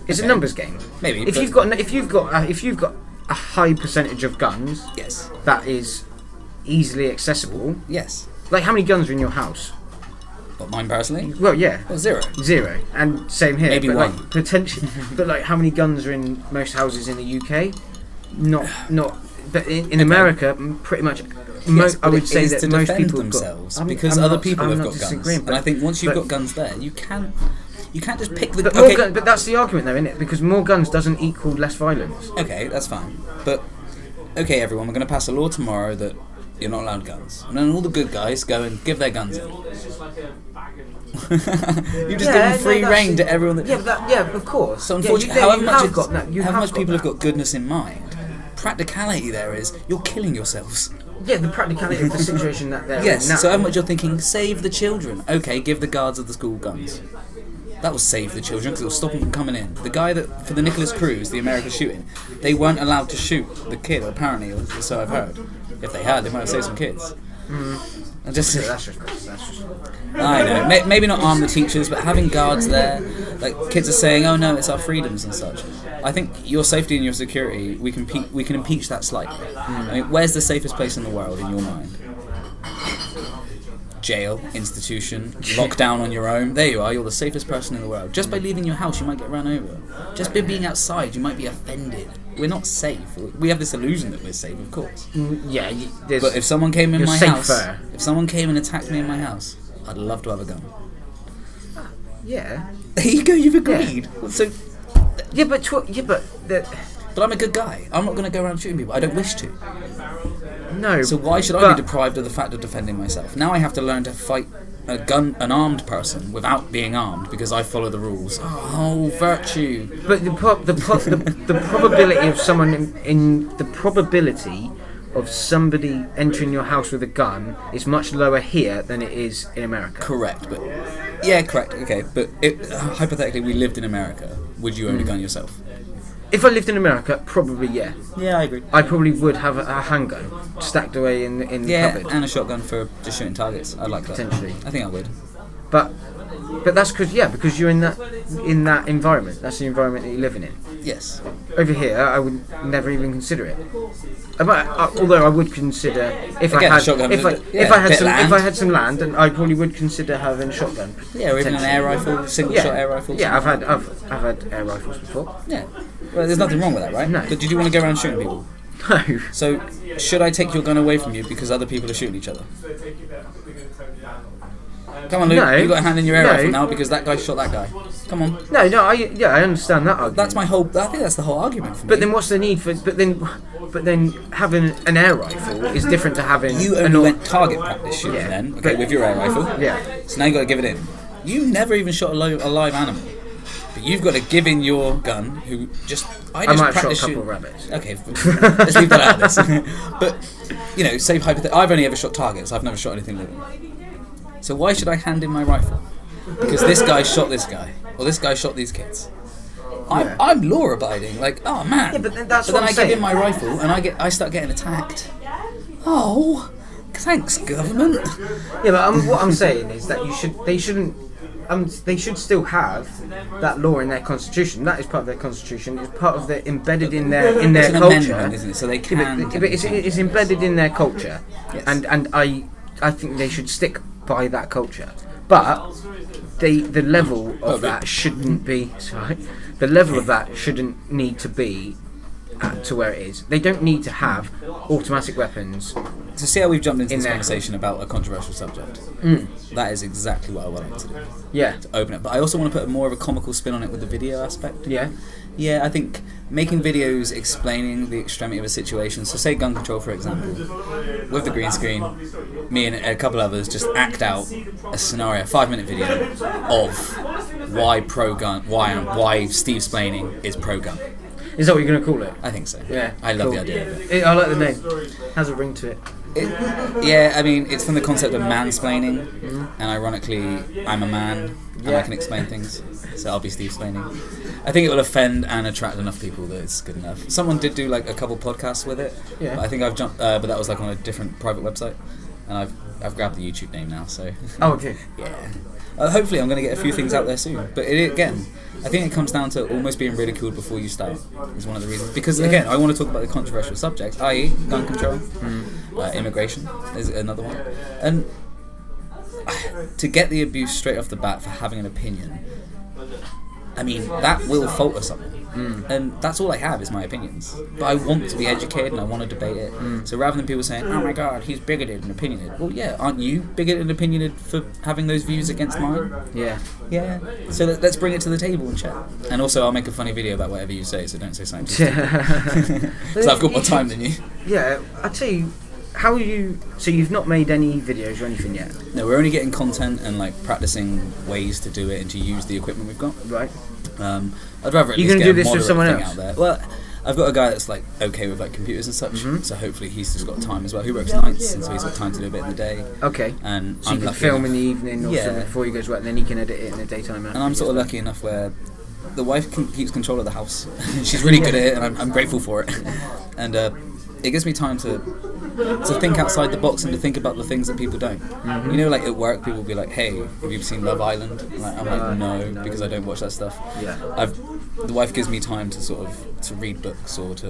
It's a numbers game. Maybe, If but- you've got a high percentage of guns, Yes. that is easily accessible. Yes. Like how many guns are in your house? What, mine personally? Well, yeah. Well, 0. 0. And same here. Maybe but 1. Like, potentially. But like, how many guns are in most houses in the UK? Not. But in America, pretty much. Yes, I but would it say is that to most defend people themselves have got, because I'm other not- people I'm have not got guns, disagreeing, and I think once you've got guns there, you can't just pick the. But Okay, but that's the argument, though, isn't it? Because more guns doesn't equal less violence. okay, that's fine. But okay, everyone, we're going to pass a law tomorrow that you're not allowed guns, and then all the good guys go and give their guns in. You just give them free reign to everyone. Of course. So Yeah, unfortunately, you however have got that. much people have got goodness in mind, practicality there is you're killing yourselves. Yeah, the practicality of the situation that they're Yes, in now. so however much you're thinking, save the children. Okay, give the guards of the school guns. That will save the children because it will stop them from coming in. The guy that, for the Nicholas Cruz, the American shooting, they weren't allowed to shoot the kid, apparently, or so I've heard. If they had, they might have saved some kids. I just, That's just. I know, maybe not arm the teachers, but having guards there, like kids are saying, oh no, it's our freedoms and such. I think your safety and your security, we can impeach that slightly. I mean, where's the safest place in the world in your mind? Jail, institution, lockdown on your own. There you are, you're the safest person in the world. Just by leaving your house, you might get run over. Just by being outside, you might be offended. We're not safe. We have this illusion that we're safe, of course. Yeah, But if someone came in you're my safer. house, if someone came and attacked me in my house, I'd love to have a gun. Yeah. There you go, you've agreed. So, Yeah, but but I'm a good guy. I'm not going to go around shooting people. I don't wish to. no. So why should I but- be deprived of the fact of defending myself? Now I have to learn to fight an armed person without being armed because I follow the rules. Oh, virtue. But the probability of someone in the probability of somebody entering your house with a gun is much lower here than it is in America. Correct, but yeah, correct. Okay, but hypothetically, we lived in America. Would you own a gun yourself? If I lived in America, probably yeah. Yeah, I agree. I probably would have a handgun stacked away in the Yeah, cupboard. and a shotgun for just shooting targets. I'd like that. Potentially. I think I would. But that's because you're in that environment. That's the environment that you're living in. Yes. Over here, I would never even consider it. Although I would consider if Again, I a shotgun had with a- yeah, bit of land. if I had some land, and I probably would consider having a shotgun. Yeah, or even an air rifle, single-shot air rifle. Yeah, I've had air rifles before. Yeah. Well, there's nothing wrong with that, right? No. But did you want to go around shooting people? No. So, should I take your gun away from you because other people are shooting each other? Come on, Luke. No. You got a hand in your air No. rifle now because that guy shot that guy. Come on. No, I understand that argument. That's my whole. I think that's the whole argument for me. But then, what's the need for? But then, having an air rifle is different to having. you only went target practice shooting Yeah. then, okay, But- with your air rifle. Yeah. So now you got to give it in. You never even shot a live animal, but you've got to give in your gun. I I might have shot a practice couple shooting. of rabbits. Okay, let's leave that out of this. But say hypothetically, I've only ever shot targets. I've never shot anything living. So why should I hand in my rifle? Because this guy shot this guy, or this guy shot these kids. I'm law abiding. Like, oh man. Yeah, but then that's But what then I'm I give saying. in my rifle, and I start getting attacked. Oh, thanks, government. Yeah, but what I'm saying is that they should still have that law in their constitution. That is part of their constitution. It's part of the embedded in their It's an culture. amendment, isn't it? So they Yeah, can. but it's embedded in their culture, Yes. and I think they should stick by that culture. But the level of that shouldn't be. Sorry, the level of that shouldn't need to be to where it is. They don't need to have automatic weapons. To see how we've jumped into In this there. conversation about a controversial subject. That is exactly what I wanted to do. Yeah, To open it. But I also want to put more of a comical spin on it with the video aspect. yeah, Yeah, I think making videos explaining the extremity of a situation, so say gun control for example, with the green screen, me and a couple others just act out a scenario, a 5-minute video of why pro-gun, why Steve Splaining is pro-gun. is that what you're going to call it? I think so. Yeah, I love cool. the idea of it. I like the name. Has a ring to it. Yeah, I mean, it's from the concept of mansplaining, and ironically, I'm a man, and I can explain things, so I'll be Steve Splaining. I think it will offend and attract enough people that it's good enough. Someone did do like a couple podcasts with it, Yeah. but I think I've jumped, but that was like on a different private website, and I've grabbed the YouTube name now, so Oh, okay. yeah. Hopefully, I'm going to get a few things out there soon. But again, I think it comes down to almost being ridiculed before you start. Is one of the reasons. Because again, I want to talk about the controversial subjects, i.e., gun control, immigration is another one, and to get the abuse straight off the bat for having an opinion, I mean, that will falter someone. And that's all I have is my opinions. But I want to be educated and I want to debate it. So rather than people saying, oh my god, he's bigoted and opinionated. Well, yeah, aren't you bigoted and opinionated for having those views against mine? Yeah. Yeah. So let's bring it to the table and chat. And also, I'll make a funny video about whatever you say, so don't say something too stupid. So I've got more time than you. Yeah, I tell you, how are you? So you've not made any videos or anything yet? No, we're only getting content and like practicing ways to do it and to use the equipment we've got. Right. I'd rather at You're least gonna get do a this with moderate someone thing else? out there. Well, I've got a guy that's like okay with like computers and such, so hopefully he's just got time as well. He works nights, and so he's got time to do a bit in the day. Okay. And So I'm you can lucky film enough, in the evening or Yeah. something before he goes to work, and then he can edit it in the daytime. and I'm sort of lucky enough where the wife keeps control of the house. She's really good at it, and I'm grateful for it. And it gives me time to think outside the box and to think about the things that people don't. You know, like at work, people will be like, "Hey, have you seen Love Island?" I'm like, "No," because I don't watch that stuff. Yeah. The wife gives me time to sort of to read books or to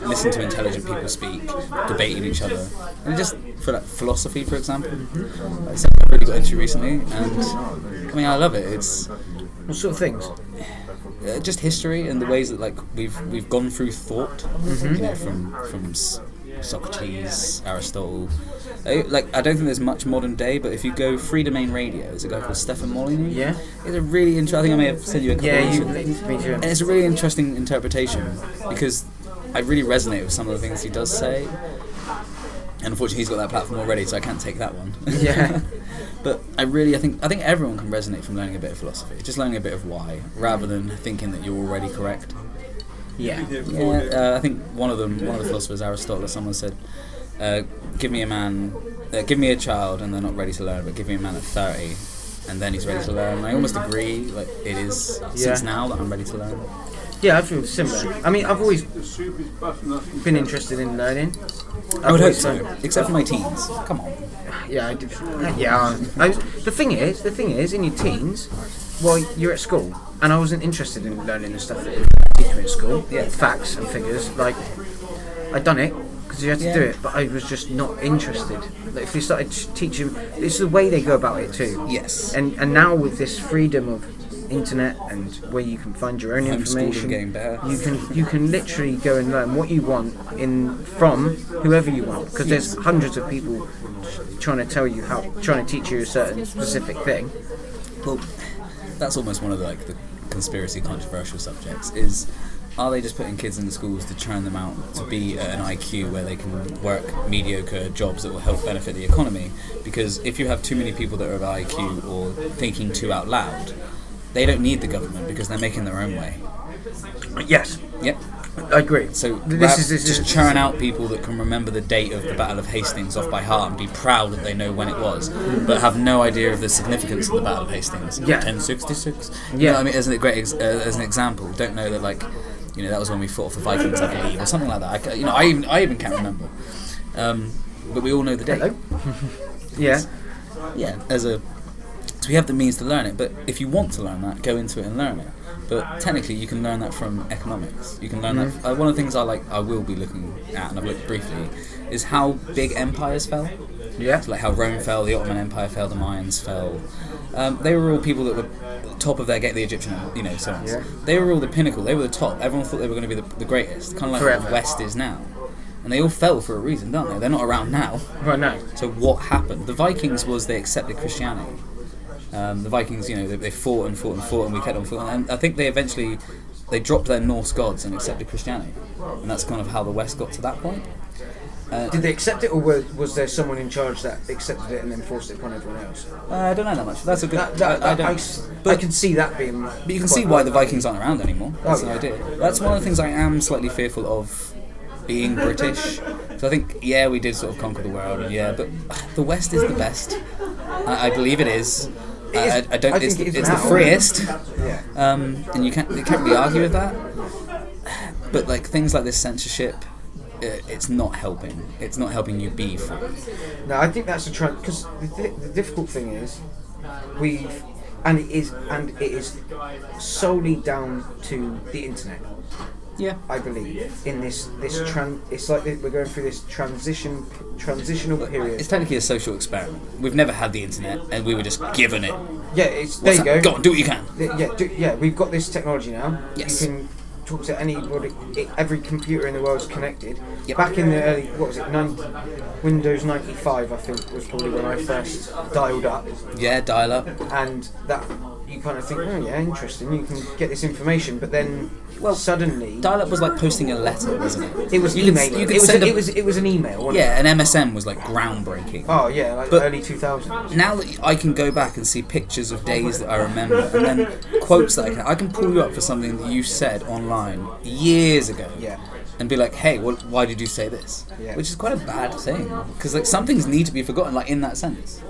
listen to intelligent people speak, debating each other, and just for like philosophy, for example. Like something I've really got into recently, and I mean, I love it. It's What sort of things? just history and the ways that like we've gone through thought, you know, from Socrates, Aristotle. Like I don't think there's much modern day, but if you go Free Domain Radio, there's a guy called Stefan Molyneux. Yeah. It's a really interesting. I think I may have sent you a couple. Me too. And it's a really interesting interpretation because I really resonate with some of the things he does say. And unfortunately, he's got that platform already, so I can't take that one. Yeah. But I think everyone can resonate from learning a bit of philosophy, just learning a bit of why, rather than thinking that you're already correct. Yeah. Yeah, I think one of the philosophers, Aristotle, someone said, give me a child and they're not ready to learn, but give me a man at 30 and then he's ready to learn. And I almost agree, like it is since now that I'm ready to learn. Yeah, I feel similar. I mean, I've always been interested in learning. I would hope so, except for my teens. Come on. Yeah, I do. Yeah. The thing is, in your teens, well, you're at school, and I wasn't interested in learning the stuff that they teach me at school. Yeah. Facts and figures. Like, I'd done it because you had to do it, but I was just not interested. Like, if they started teaching, it's the way they go about it too. Yes. And now with this freedom of internet and where you can find your own information, getting better. you can literally go and learn what you want from whoever you want, because there's hundreds of people trying to teach you a certain specific thing. Well, that's almost one of the conspiracy controversial subjects is, are they just putting kids in the schools to churn them out to be at an IQ where they can work mediocre jobs that will help benefit the economy? Because if you have too many people that are of IQ or thinking too out loud, they don't need the government because they're making their own way. Yes. Yep. I agree. So This is just churn out people that can remember the date of the Battle of Hastings off by heart and be proud that they know when it was, but have no idea of the significance of the Battle of Hastings. Yeah. 1066. Yeah. You know what I mean, as an example, don't know that that was when we fought off the Vikings, I believe, or something like that. I even can't remember. But we all know the date. Hello. Yeah. Yeah. So we have the means to learn it, but if you want to learn that, go into it and learn it. But technically, you can learn that from economics. You can learn that. One of the things I will be looking at, and I've looked briefly, is how big empires fell. Yeah. So like how Rome fell, the Ottoman Empire fell, the Mayans fell. They were all people that were top of their game, the Egyptian, so on. Yeah. They were all the pinnacle. They were the top. Everyone thought they were going to be the greatest, kind of like Forever. what the West is now. And they all fell for a reason, don't they? They're not around now. Right now. So what happened? The Vikings was they accepted Christianity. The Vikings, they fought and fought and fought, and we kept on fighting. And I think they eventually dropped their Norse gods and accepted Christianity, and that's kind of how the West got to that point. Did they accept it, or was there someone in charge that accepted it and then forced it upon everyone else? I don't know that much. That's a good. I can see that being. But you can see why the Vikings aren't around anymore. That's Oh, the yeah. idea. That's one of the things I am slightly fearful of being British. So I think, we did sort of conquer the world, but the West is the best. I believe it is. I don't. It's the freest. Yeah. And you can't really argue with that. But things like this censorship, it's not helping. It's not helping you be free. No, I think that's a trend, because the difficult thing is it is solely down to the internet. Yeah. I believe in this it's like we're going through this transitional period. It's technically a social experiment. We've never had the internet, and we were just given it. Yeah, there you go. Go on, do what you can. Yeah, we've got this technology now. Yes. You can talk to anybody. Every computer in the world is connected. Yep. Back in the early, Windows 95, I think, was probably when I first dialed up. Yeah, dial up. And that you kind of think, oh yeah, interesting. You can get this information, but then suddenly Dial up was like posting a letter, wasn't it? it was You could- email. you could It send a- was an email. Wasn't Yeah, and MSN was like groundbreaking. Oh yeah, like But- early 2000s. Now that I can go back and see pictures of days that I remember, and then quotes that I can pull you up for something that you said online years ago. Yeah. And be like, hey, why did you say this? Yeah. Which is quite a bad thing, because like some things need to be forgotten, like in that sense.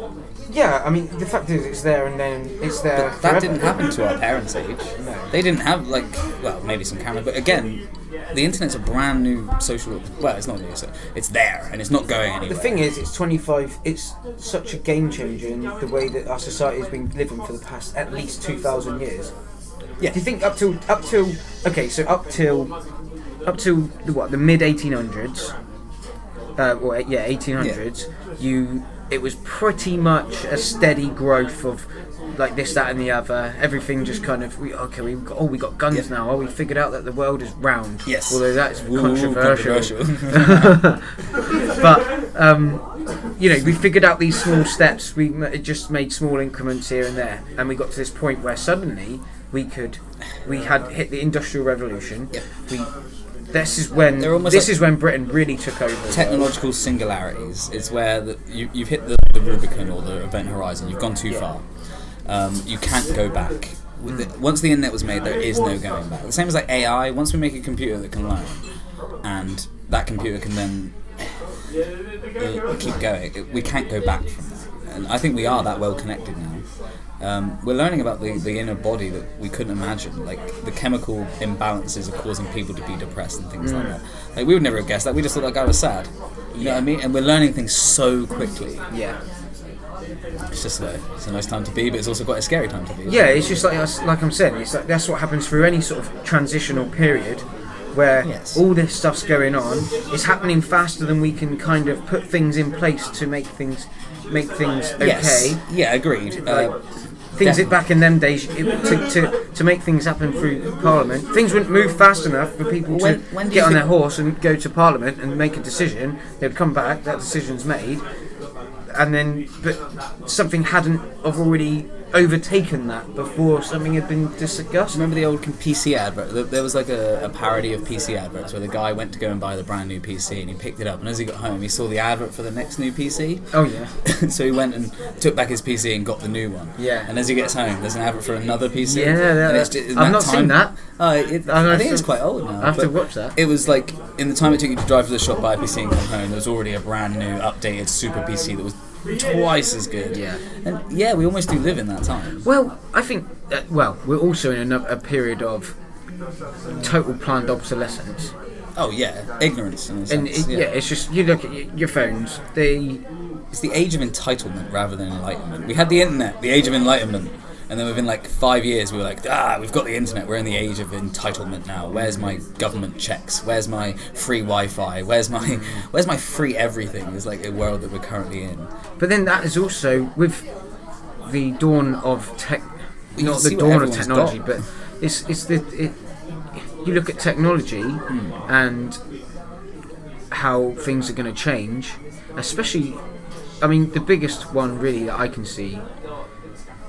Yeah, I mean, the fact is, it's there and then it's there. But that forever. didn't happen to our parents' age. No. They didn't have like, well, maybe some cameras, but again, the internet's a brand new social. Well, it's not new, so it's there and it's not going anywhere. The thing is, it's 25. It's such a game changer in the way that our society has been living for the past at least 2,000 years. Yeah. Do you think up till okay, so up till the mid 1800s, 1800s, it was pretty much a steady growth of like this, that, and the other. Everything just kind of we got guns Yeah. now. Oh, we figured out that the world is round. Yes. Although that's Ooh, controversial. But we figured out these small steps. We just made small increments here and there, and we got to this point where suddenly we had hit the Industrial Revolution. Yeah. This is when Britain really took over. Technological singularities is where you've hit the Rubicon or the event horizon. You've gone too far. You can't go back. Once the internet was made, there is no going back. The same as like AI. Once we make a computer that can learn, and that computer can then keep going, we can't go back from that. And I think we are that well connected now. We're learning about the inner body that we couldn't imagine. Like the chemical imbalances are causing people to be depressed and things like that. Like we would never have guessed that. We just thought that guy was sad. You know what I mean? And we're learning things so quickly. Yeah. It's just it's a nice time to be, but it's also quite a scary time to be. Yeah, it's just like I'm saying. It's like that's what happens through any sort of transitional period, where all this stuff's going on. It's happening faster than we can kind of put things in place to make things okay. Yes. Yeah, agreed. Things back in them days to make things happen through Parliament. Things wouldn't move fast enough for people to get on their horse and go to Parliament and make a decision. They'd come back. That decision's made, and then but something hadn't already overtaken that before something had been discussed. Remember the old PC advert? There was like a parody of PC adverts where the guy went to go and buy the brand new PC and he picked it up, and as he got home he saw the advert for the next new PC. Oh yeah. So he went and took back his PC and got the new one. Yeah. And as he gets home, there's an advert for another PC. Yeah, I've not seen that. I think it's quite old now. I have to watch that. It was like in the time it took you to drive to the shop, buy a PC and come home, there was already a brand new updated super PC that was twice as good. Yeah. And yeah, we almost do live in that time. Well, I think we're also in a period of total planned obsolescence. Oh yeah, ignorance in a sense. And it's just you look at your phones. It's the age of entitlement rather than enlightenment. We had the internet, the age of enlightenment, and then within like 5 years we were like, we've got the internet, we're in the age of entitlement now. Where's my government checks? Where's my free Wi-Fi? Where's my free everything? It's like a world that we're currently in. But then that is also with the dawn of not the dawn of technology, but you look at technology and how things are going to change, especially. I mean, the biggest one really that I can see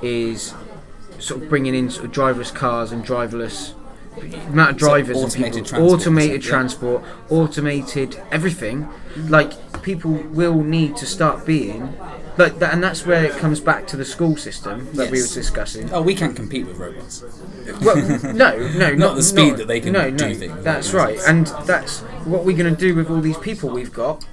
is sort of bringing in sort of driverless cars and driverless amount of drivers and people, automated transport, automated everything. Like people will need to start being like that, and that's where it comes back to the school system that we were discussing. Oh, we can't compete with robots. Well, no, not the speed that they can do things. That's right, and that's what we're going to do with all these people we've got.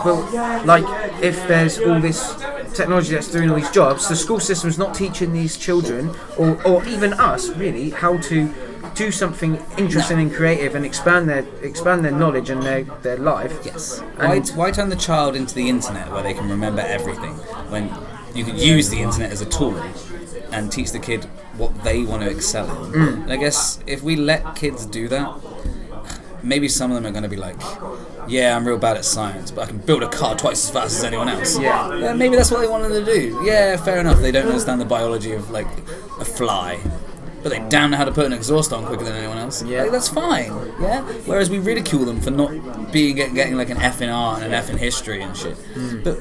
Well, like if there's all this technology that's doing all these jobs, the school system's not teaching these children or even us really how to do something interesting and creative and expand their knowledge and their life. Yes. And Why turn the child into the internet where they can remember everything when you could use the internet as a tool and teach the kid what they want to excel in. And I guess if we let kids do that, maybe some of them are going to be like, yeah, I'm real bad at science, but I can build a car twice as fast as anyone else. Yeah, maybe that's what they wanted to do. Yeah, fair enough. They don't understand the biology of like a fly, but they damn know how to put an exhaust on quicker than anyone else. Yeah. Like, that's fine. Yeah. Whereas we ridicule them for not getting like an F in art and an F in history and shit. But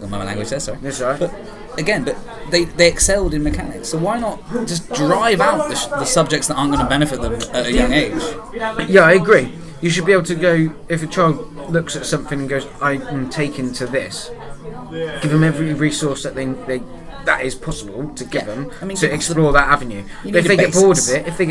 my language there, sorry. That's right. But again, they excelled in mechanics, so why not just drive out the subjects that aren't going to benefit them at a young age? Yeah, I agree. You should be able to go, if a child looks at something and goes, I'm taken to this, give them every resource that that is possible to give them to explore that avenue. But if they get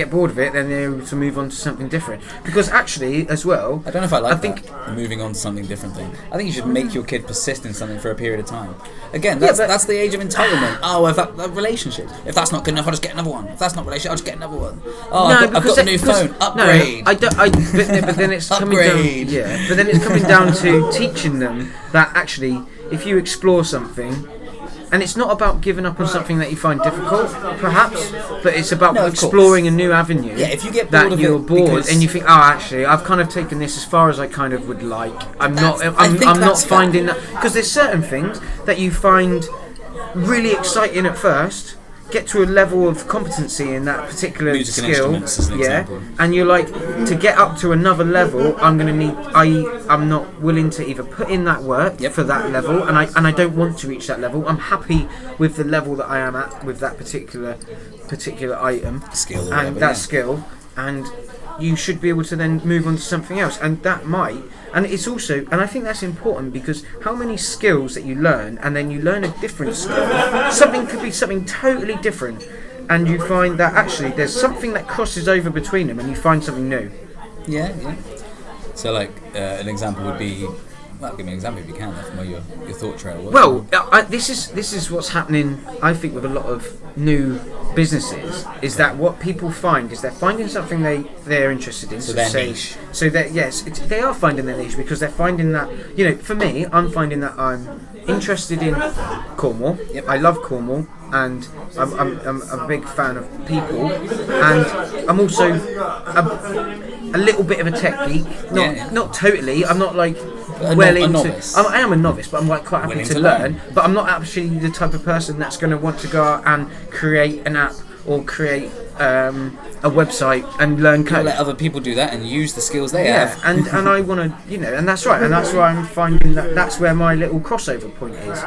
bored of it, then they're able to move on to something different. Because actually, as well, I don't know if I think that, moving on to something different thing. I think you should make your kid persist in something for a period of time. Again, that's the age of entitlement. Oh, if that relationship, if that's not good enough, I'll just get another one. If that's not relationship, I'll just get another one. Oh, no, I've got a new phone. Upgrade. No, but then it's coming down. Yeah, but then it's coming down to teaching them that actually, if you explore something. And it's not about giving up on something that you find difficult, perhaps, but it's about exploring a new avenue. Yeah, if you get bored that you're bored and you think, actually, I've kind of taken this as far as I kind of would like. I'm not finding that, because there's certain things that you find really exciting at first. Get to a level of competency in that particular music skill, and as an example. And you're like, to get up to another level, I'm not willing to either put in that work for that level, and I don't want to reach that level. I'm happy with the level that I am at with that particular item, skill, and that skill, and you should be able to then move on to something else, and that might. And it's also, and I think that's important, because how many skills that you learn, and then you learn a different skill, something could be something totally different, and you find that actually there's something that crosses over between them, and you find something new. Yeah. So like an example would be, well, give me an example if you can, from where your thought trail was. Well, this is what's happening, I think, with a lot of new businesses, is that what people find is they're finding something they're interested in. So their niche. So that they are finding their niche, because they're finding that, for me, I'm finding that I'm interested in Cornwall. Yep. I love Cornwall, and I'm a big fan of people, and I'm also a little bit of a tech geek. Not totally. I'm not like a novice. I am a novice, but I'm like quite happy Willing to learn. But I'm not actually the type of person that's going to want to go out and create an app or create a website and learn code. Let other people do that and use the skills they have. and I want to, and that's right, and that's why I'm finding that's where my little crossover point is.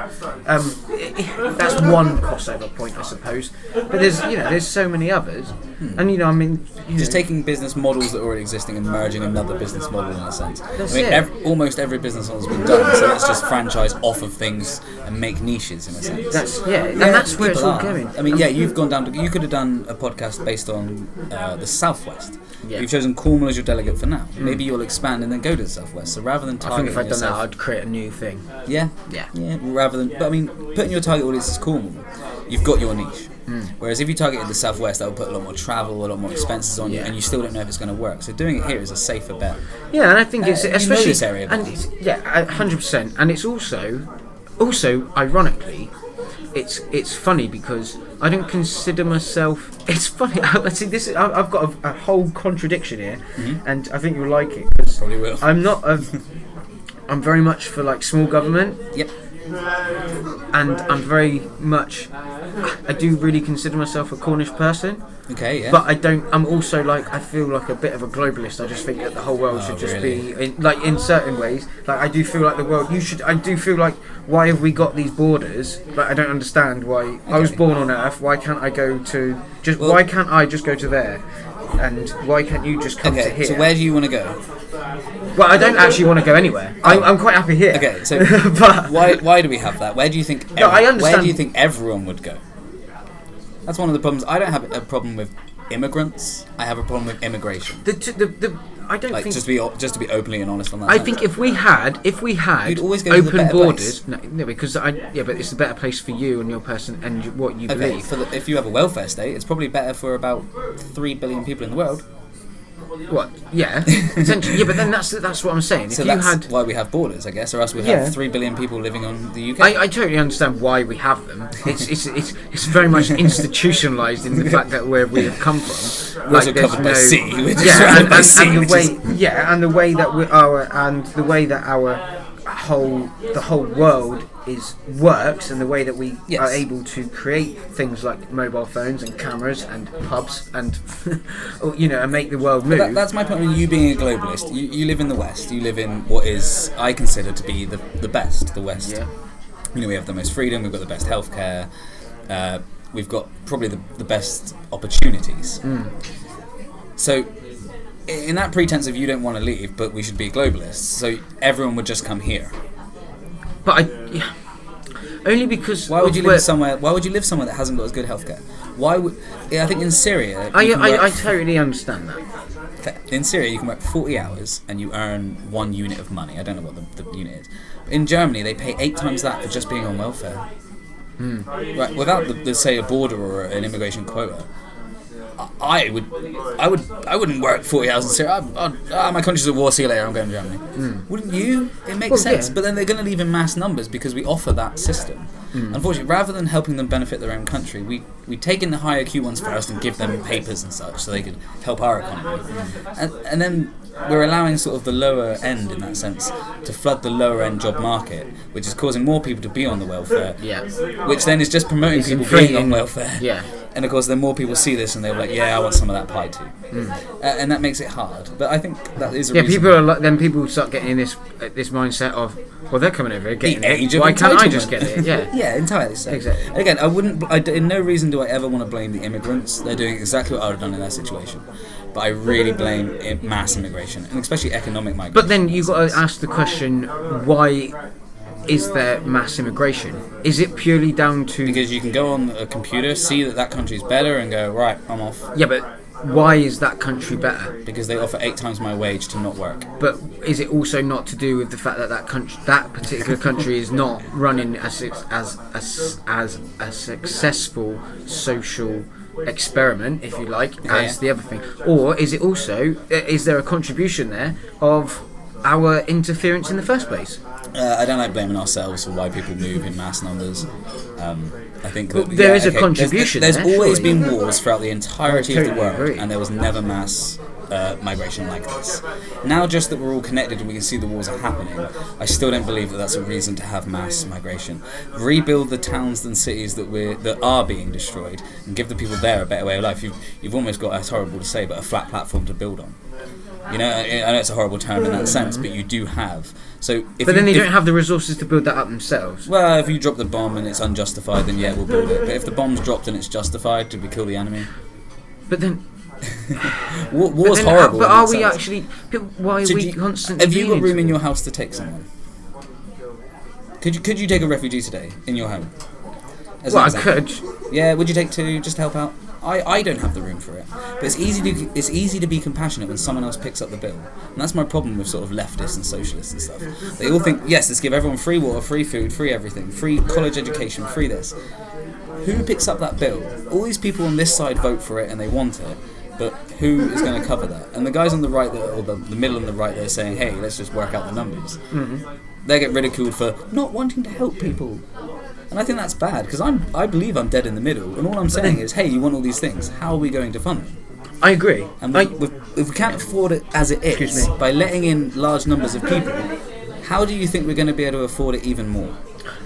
That's one crossover point, I suppose. But there's so many others, and just taking business models that are already existing and merging another business model in a sense. Almost every business model has been done, so let's just franchise off of things and make niches in a sense. And that's where it's all going. I mean, you've gone down to. You could have done a podcast based on the Southwest. Yeah. You've chosen Cornwall as your delegate for now. Maybe you'll expand and then go to the Southwest. So rather than targeting I think if I'd done yourself, that, I'd create a new thing. Yeah. Rather than, but I mean, putting your target audience as Cornwall, you've got your niche. Whereas if you targeted the Southwest, that would put a lot more travel, a lot more expenses on you, and you still don't know if it's going to work. So doing it here is a safer bet. Yeah, and I think it's especially this area, and 100%. And it's also ironically, it's funny because I don't consider myself. It's funny. See, I've got a whole contradiction here, and I think you'll like it. Probably will. I'm not I'm very much for like small government. Yep. And I'm very much. I do really consider myself a Cornish person. Okay, yeah. But I don't. I'm also like, I feel like a bit of a globalist. I just think that the whole world should just be in certain ways. Like I do feel like the world. I do feel like, why have we got these borders? But I don't understand why. Okay. I was born on Earth. Why can't I go to why can't I just go to there? And why can't you just come to here? So where do you want to go? Well, I don't actually want to go anywhere. I'm quite happy here. Okay, so but why do we have that? Where do you think? I understand. Where do you think everyone would go? That's one of the problems. I don't have a problem with immigrants. I have a problem with immigration. I don't think just to be openly and honest on that. I think if we had you'd always go open to the borders, place. No, because but it's a better place for you and your person and what you believe. If you have a welfare state, it's probably better for about 3 billion people in the world. What? Yeah, essentially. Yeah, but then that's what I'm saying. So if you that's had, why we have borders, I guess, or else we Yeah. have 3 billion people living on the UK. I totally understand why we have them. It's very much institutionalised in the fact that where we have come from. We're also there's covered by sea. We're just Yeah, surrounded and, by and, sea, and the which way, is- and the way that the whole world works, and the way that we Yes. are able to create things like mobile phones and cameras and pubs and and make the world move. That's my point. You being a globalist, you live in the West. You live in what is I consider to be the best, the West. Yeah. We have the most freedom. We've got the best healthcare. We've got probably the best opportunities. So, in that pretense of you don't want to leave, but we should be globalists, so everyone would just come here. But only because Why would you where- live somewhere? Why would you live somewhere that hasn't got as good healthcare? Why would? I think in Syria, you can work- I totally understand that. in Syria you can work 40 hours and you earn 1 unit of money. I don't know what the unit is. In Germany, they pay 8 times that for just being on welfare. Right, without the say a border or an immigration quota, I wouldn't work 40 hours in Syria. My country's at war. See you later. I'm going to Germany. Wouldn't you? It makes Well, sense. yeah. But then they're going to leave in mass numbers because we offer that system. Unfortunately, rather than helping them benefit their own country, we take in the higher IQ ones first and give them papers and such so they could help our economy. And then we're allowing sort of the lower end, in that sense, to flood the lower end job market, which is causing more people to be on the welfare. Yeah. Which then is just promoting It's people being on inflating- welfare. Yeah. And of course, then more people see this and they're like, "Yeah, I want some of that pie too," and that makes it hard. But I think that is a Yeah, reason. people are like. Then people start getting in this mindset of, well, they're coming over here getting The age it. of Why can't I entitlement. just get it? Yeah. Yeah, entirely so. Exactly. And again, in no reason do I ever want to blame the immigrants. They're doing exactly what I would have done in that situation. But I really blame mass immigration, and especially economic migration. But then you've got to ask the question: why is there mass immigration? Is it purely down to? Because you can go on a computer, see that country's better, and go, right, I'm off. Yeah, but why is that country better? Because they offer 8 times my wage to not work. But is it also not to do with the fact that that particular country is not running as a successful social experiment, if you like, as the other thing? Or is it also, is there a contribution there of our interference in the first place? I don't like blaming ourselves for why people move in mass numbers. I think that, There is a contribution There's there, always surely. been wars throughout the entirety of the totally world, agree. and there was never mass migration like this. Now, just that we're all connected and we can see the wars are happening, I still don't believe that that's a reason to have mass migration. Rebuild the towns and cities that are being destroyed, and give the people there a better way of life. You've almost got, it's horrible to say, but a flat platform to build on. You know, I know it's a horrible term in that sense, but you do have. So, But then they don't have the resources to build that up themselves. Well, if you drop the bomb and it's unjustified, then yeah, we'll build it. But if the bomb's dropped and it's justified, did we kill the enemy? But then, War's then horrible. but in are that we sense. actually? But why are So we constantly? have you got being room in into- your house to take someone? Could you take a refugee today in your home? As an Well, I example? could. Yeah, would you take 2 just to help out? I don't have the room for it, but it's easy to be compassionate when someone else picks up the bill, and that's my problem with sort of leftists and socialists and stuff. They all think, yes, let's give everyone free water, free food, free everything, free college education, free this. Who picks up that bill? All these people on this side vote for it and they want it, but who is going to cover that? And the guys on the right, or the middle and the right, they're saying, hey, let's just work out the numbers. They get ridiculed for not wanting to help people. And I think that's bad, because I believe I'm dead in the middle, and all I'm saying is, hey, you want all these things, how are we going to fund them? I agree. And if we can't afford it as it Excuse is, me. by letting in large numbers of people, how do you think we're going to be able to afford it even more?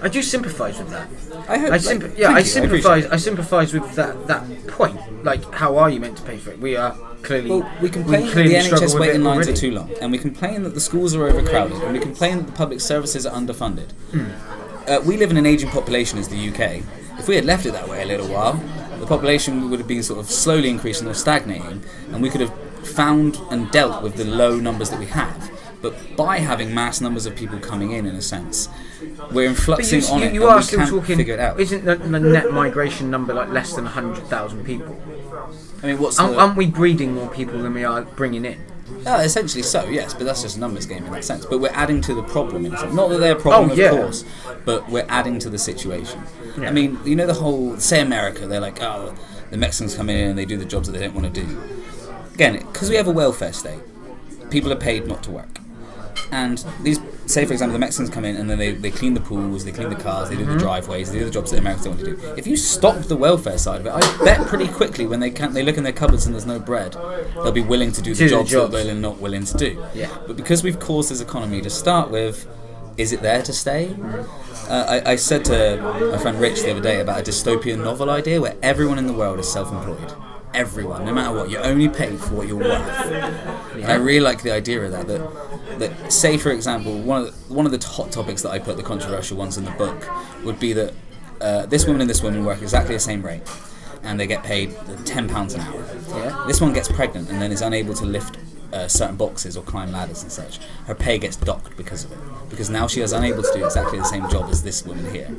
I do sympathise with that. I hope. I thank sympathise. you, I sympathise with that point. Like, how are you meant to pay for it? We are clearly. Well, we complain that clearly the struggle NHS with waiting it lines are already. too long, and we complain that the schools are overcrowded, and we complain that the public services are underfunded. We live in an ageing population as the UK. If we had left it that way a little while, the population would have been sort of slowly increasing or stagnating, and we could have found and dealt with the low numbers that we have. But by having mass numbers of people coming in a sense, we're influxing on it, you and are we still can't talking. figure it out. Isn't the net migration number like less than 100,000 people? I mean, what's Aren't we breeding more people than we are bringing in? Essentially so, yes, but that's just a numbers game in that sense. But we're adding to the problem in a sense. Not that they're a problem, Oh, yeah. of course, but we're adding to the situation. Yeah. I mean, you know the whole, say America, they're like, oh, the Mexicans come in and they do the jobs that they don't want to do. again, because we have a welfare state, people are paid not to work. And these, say for example, the Mexicans come in and then they clean the pools, they clean the cars, they do the driveways, they do the jobs that Americans don't want to do. If you stop the welfare side of it, I bet pretty quickly when they look in their cupboards and there's no bread, they'll be willing to do the jobs that they're not willing to do. Yeah. But because we've caused this economy to start with, is it there to stay? I said to my friend Rich the other day about a dystopian novel idea where everyone in the world is self-employed. Everyone, no matter what, you're only paid for what you're worth. And I really like the idea of that say for example, one of the hot topics that I put, the controversial ones in the book, would be that this woman and this woman work exactly the same rate and they get paid £10 an hour. Yeah. This one gets pregnant and then is unable to lift certain boxes or climb ladders and such. Her pay gets docked because of it, because now she is unable to do exactly the same job as this woman here.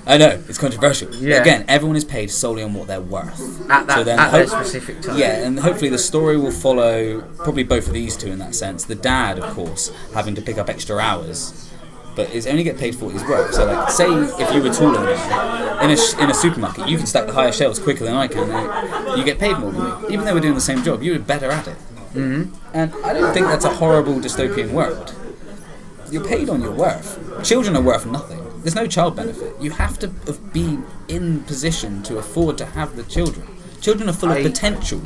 I know, it's controversial. Yeah. Again, everyone is paid solely on what they're worth. At that specific time. Yeah, and hopefully the story will follow probably both of these two in that sense. The dad, of course, having to pick up extra hours, but is only get paid for what he's worth. So, like, say if you were taller than me, in a supermarket, you can stack the higher shelves quicker than I can, and you get paid more than me. Even though we're doing the same job, you're better at it. Mm-hmm. And I don't think that's a horrible dystopian world. You're paid on your worth. Children are worth nothing. There's no child benefit. You have to have been in position to afford to have the children. Children are full of potential,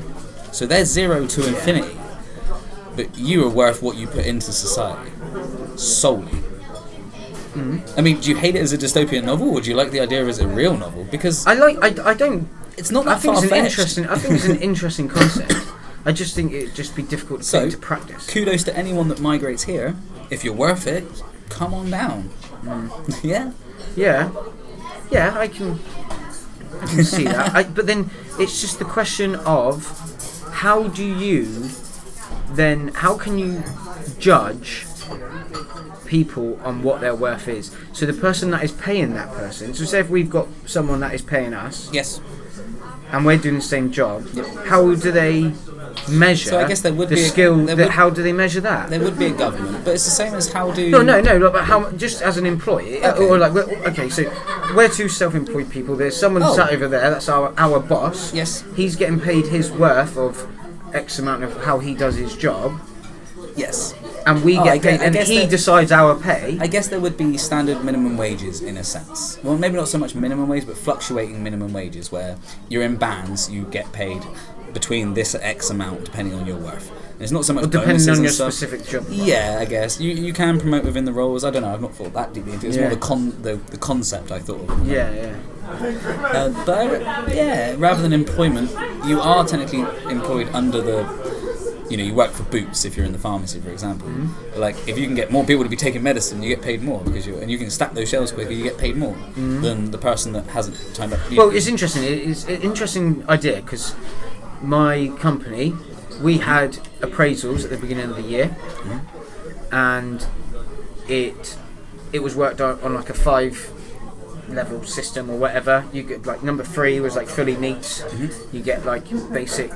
so they're 0 to infinity. But you are worth what you put into society, solely. Mm-hmm. I mean, do you hate it as a dystopian novel, or do you like the idea as a real novel? Because I don't. It's not that I think far-fetched. I think it's an interesting concept. I just think it'd just be difficult to practice. Kudos to anyone that migrates here. If you're worth it, come on down. Yeah. Yeah, I can see that. But then it's just the question of how can you judge people on what their worth is? So the person that is paying that person, so say if we've got someone that is paying us, yes, and we're doing the same job, how do they measure so I guess there would the be skill? How do they measure that? There would be a government, but it's the same as how do... No, but how, just as an employee, or like, okay, so we're two self-employed people, there's someone sat over there, that's our boss. Yes. He's getting paid his worth of X amount of how he does his job. Yes. And we get paid, and he decides our pay. I guess there would be standard minimum wages in a sense. Well, maybe not so much minimum wage, but fluctuating minimum wages, where you're in bands, you get paid between this X amount depending on your worth. And it's not so much depending on your stuff. specific job. Yeah, I guess you can promote within the roles. I don't know. I've not thought that deeply into it. It's more the concept I thought of. Yeah. But rather than employment, you are technically employed under the. You work for Boots if you're in the pharmacy, for example. Mm-hmm. But like, if you can get more people to be taking medicine, you get paid more and you can stack those shelves quicker. You get paid more than the person that hasn't turned up. Well, it's interesting. It's an interesting idea because my company, we had appraisals at the beginning of the year, and it was worked out on like a 5-level system or whatever. You get like number 3 was like fully neat. Mm-hmm. You get like basic.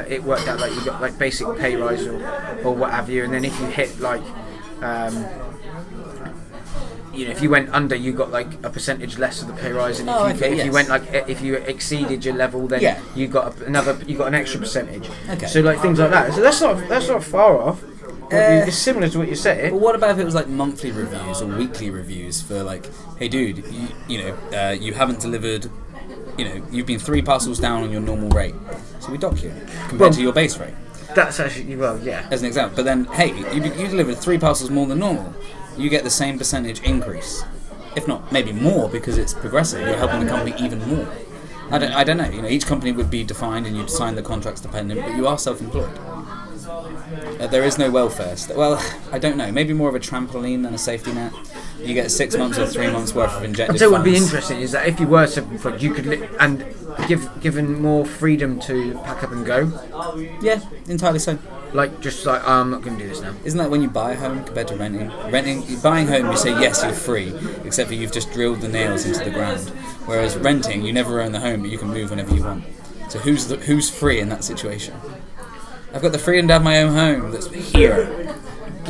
It worked out like you got like basic pay rise or what have you, and then if you hit like, if you went under, you got like a percentage less of the pay rise, and if you went like if you exceeded your level, then you got an extra percentage. Okay. So like things like that. So that's not far off. It's similar to what you're saying. But what about if it was like monthly reviews or weekly reviews for like, hey dude, you haven't delivered. You've been 3 parcels down on your normal rate, so we dock you compared to your base rate. That's actually as an example. But then, hey, you delivered 3 parcels more than normal, you get the same percentage increase, if not maybe more because it's progressive. You're helping the company even more. I don't know. Each company would be defined, and you'd sign the contracts dependent, but you are self-employed. There is no welfare. Well, I don't know. Maybe more of a trampoline than a safety net. You get 6 months or 3 months worth of injected funds. What would be interesting is that if you were self-employed, you could and given more freedom to pack up and go. Yeah, entirely so. I'm not going to do this now. Isn't that when you buy a home compared to renting? Buying home, you say yes, you're free, except for you've just drilled the nails into the ground. Whereas renting, you never own the home, but you can move whenever you want. So who's free in that situation? I've got the freedom to have my own home that's here.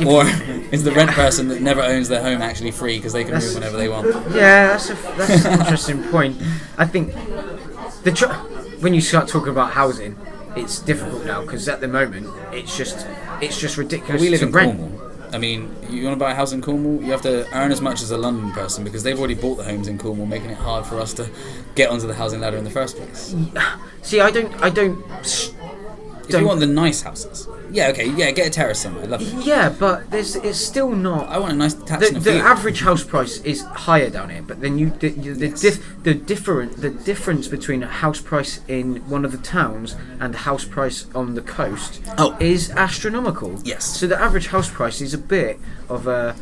Or is the rent person that never owns their home actually free because they can move whenever they want? Yeah, that's an interesting point. I think when you start talking about housing, it's difficult now because at the moment it's just ridiculous. We live to in rent. Cornwall. I mean, you want to buy a house in Cornwall, you have to earn as much as a London person because they've already bought the homes in Cornwall, making it hard for us to get onto the housing ladder in the first place. See, I don't. If you want the nice houses, get a terrace somewhere. Love it. Yeah, but it's still not. I want a nice detached The average house price is higher down here, but then the difference between a house price in one of the towns and a house price on the coast is astronomical. Yes. So the average house price is a bit of a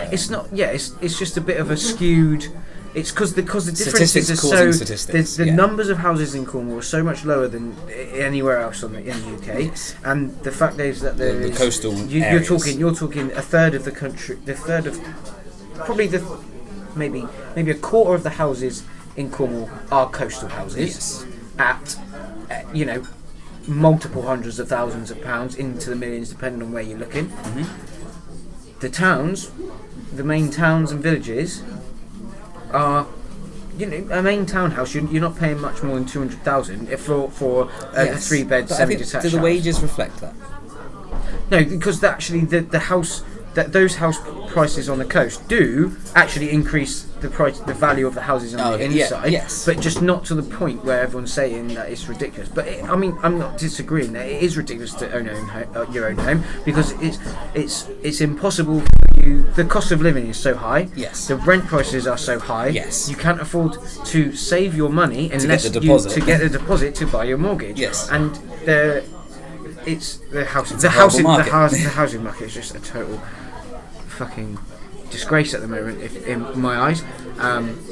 it's not. Yeah, it's just a bit of a skewed. It's because the differences are so. The numbers of houses in Cornwall are so much lower than anywhere else in the UK, Yes. and the fact is that the coastal you're areas. talking a third of the country, probably maybe a quarter of the houses in Cornwall are coastal houses at multiple hundreds of thousands of pounds into the millions, depending on where you're looking. Mm-hmm. The towns, the main towns and villages, are a main townhouse. You're not paying much more than 200,000 for a 3-bed semi-detached do the house. wages reflect that? No, because the house those house prices on the coast do actually increase the value of the houses on the inside, but just not to the point where everyone's saying that it's ridiculous. But I'm not disagreeing that it is ridiculous to own your own home because it's impossible for you. The cost of living is so high. Yes. The rent prices are so high. Yes. You can't afford to save your money unless to get the deposit to buy your mortgage. Yes. And the housing market is just a total fucking disgrace at the moment, in my eyes.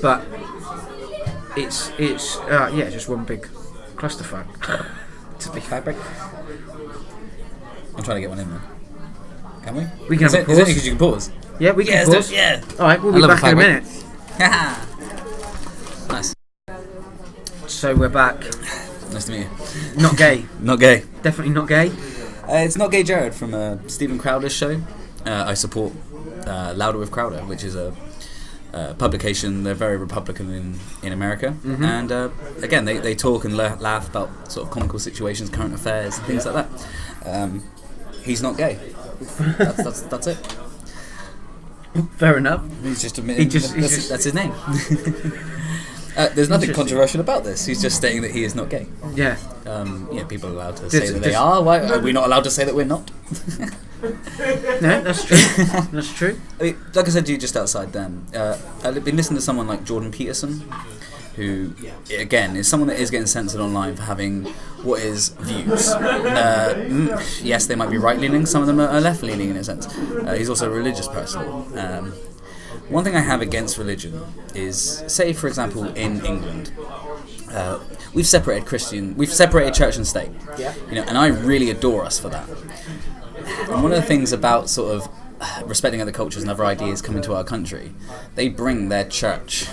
But it's just one big clusterfuck. To be fabric. I'm trying to get one in there. Can we? We can have a pause. Is it because you can pause? Yeah, we can pause. Yeah. All right, we'll be back in a minute. Nice. So we're back. Nice to meet you. Not gay. Not gay. Definitely not gay. It's Not Gay Jared from Stephen Crowder's show. I support Louder with Crowder, which is a publication. They're very Republican in America, and again they talk and laugh about sort of comical situations, current affairs, and things like that. He's not gay. That's it. Fair enough. He's just admitting that's his name. There's nothing controversial about this. He's just stating that he is not gay. Yeah. People are allowed to say that they are. Why are we not allowed to say that we're not? No, that's true. That's true. I mean, like I said to you just outside then, I've been listening to someone like Jordan Peterson, who, again, is someone that is getting censored online for having what is views. Yes, they might be right-leaning, some of them are left-leaning in a sense. He's also a religious person. One thing I have against religion is, say, for example, in England, we've separated church and state. Yeah. And I really adore us for that. And one of the things about sort of respecting other cultures and other ideas coming to our country, they bring their church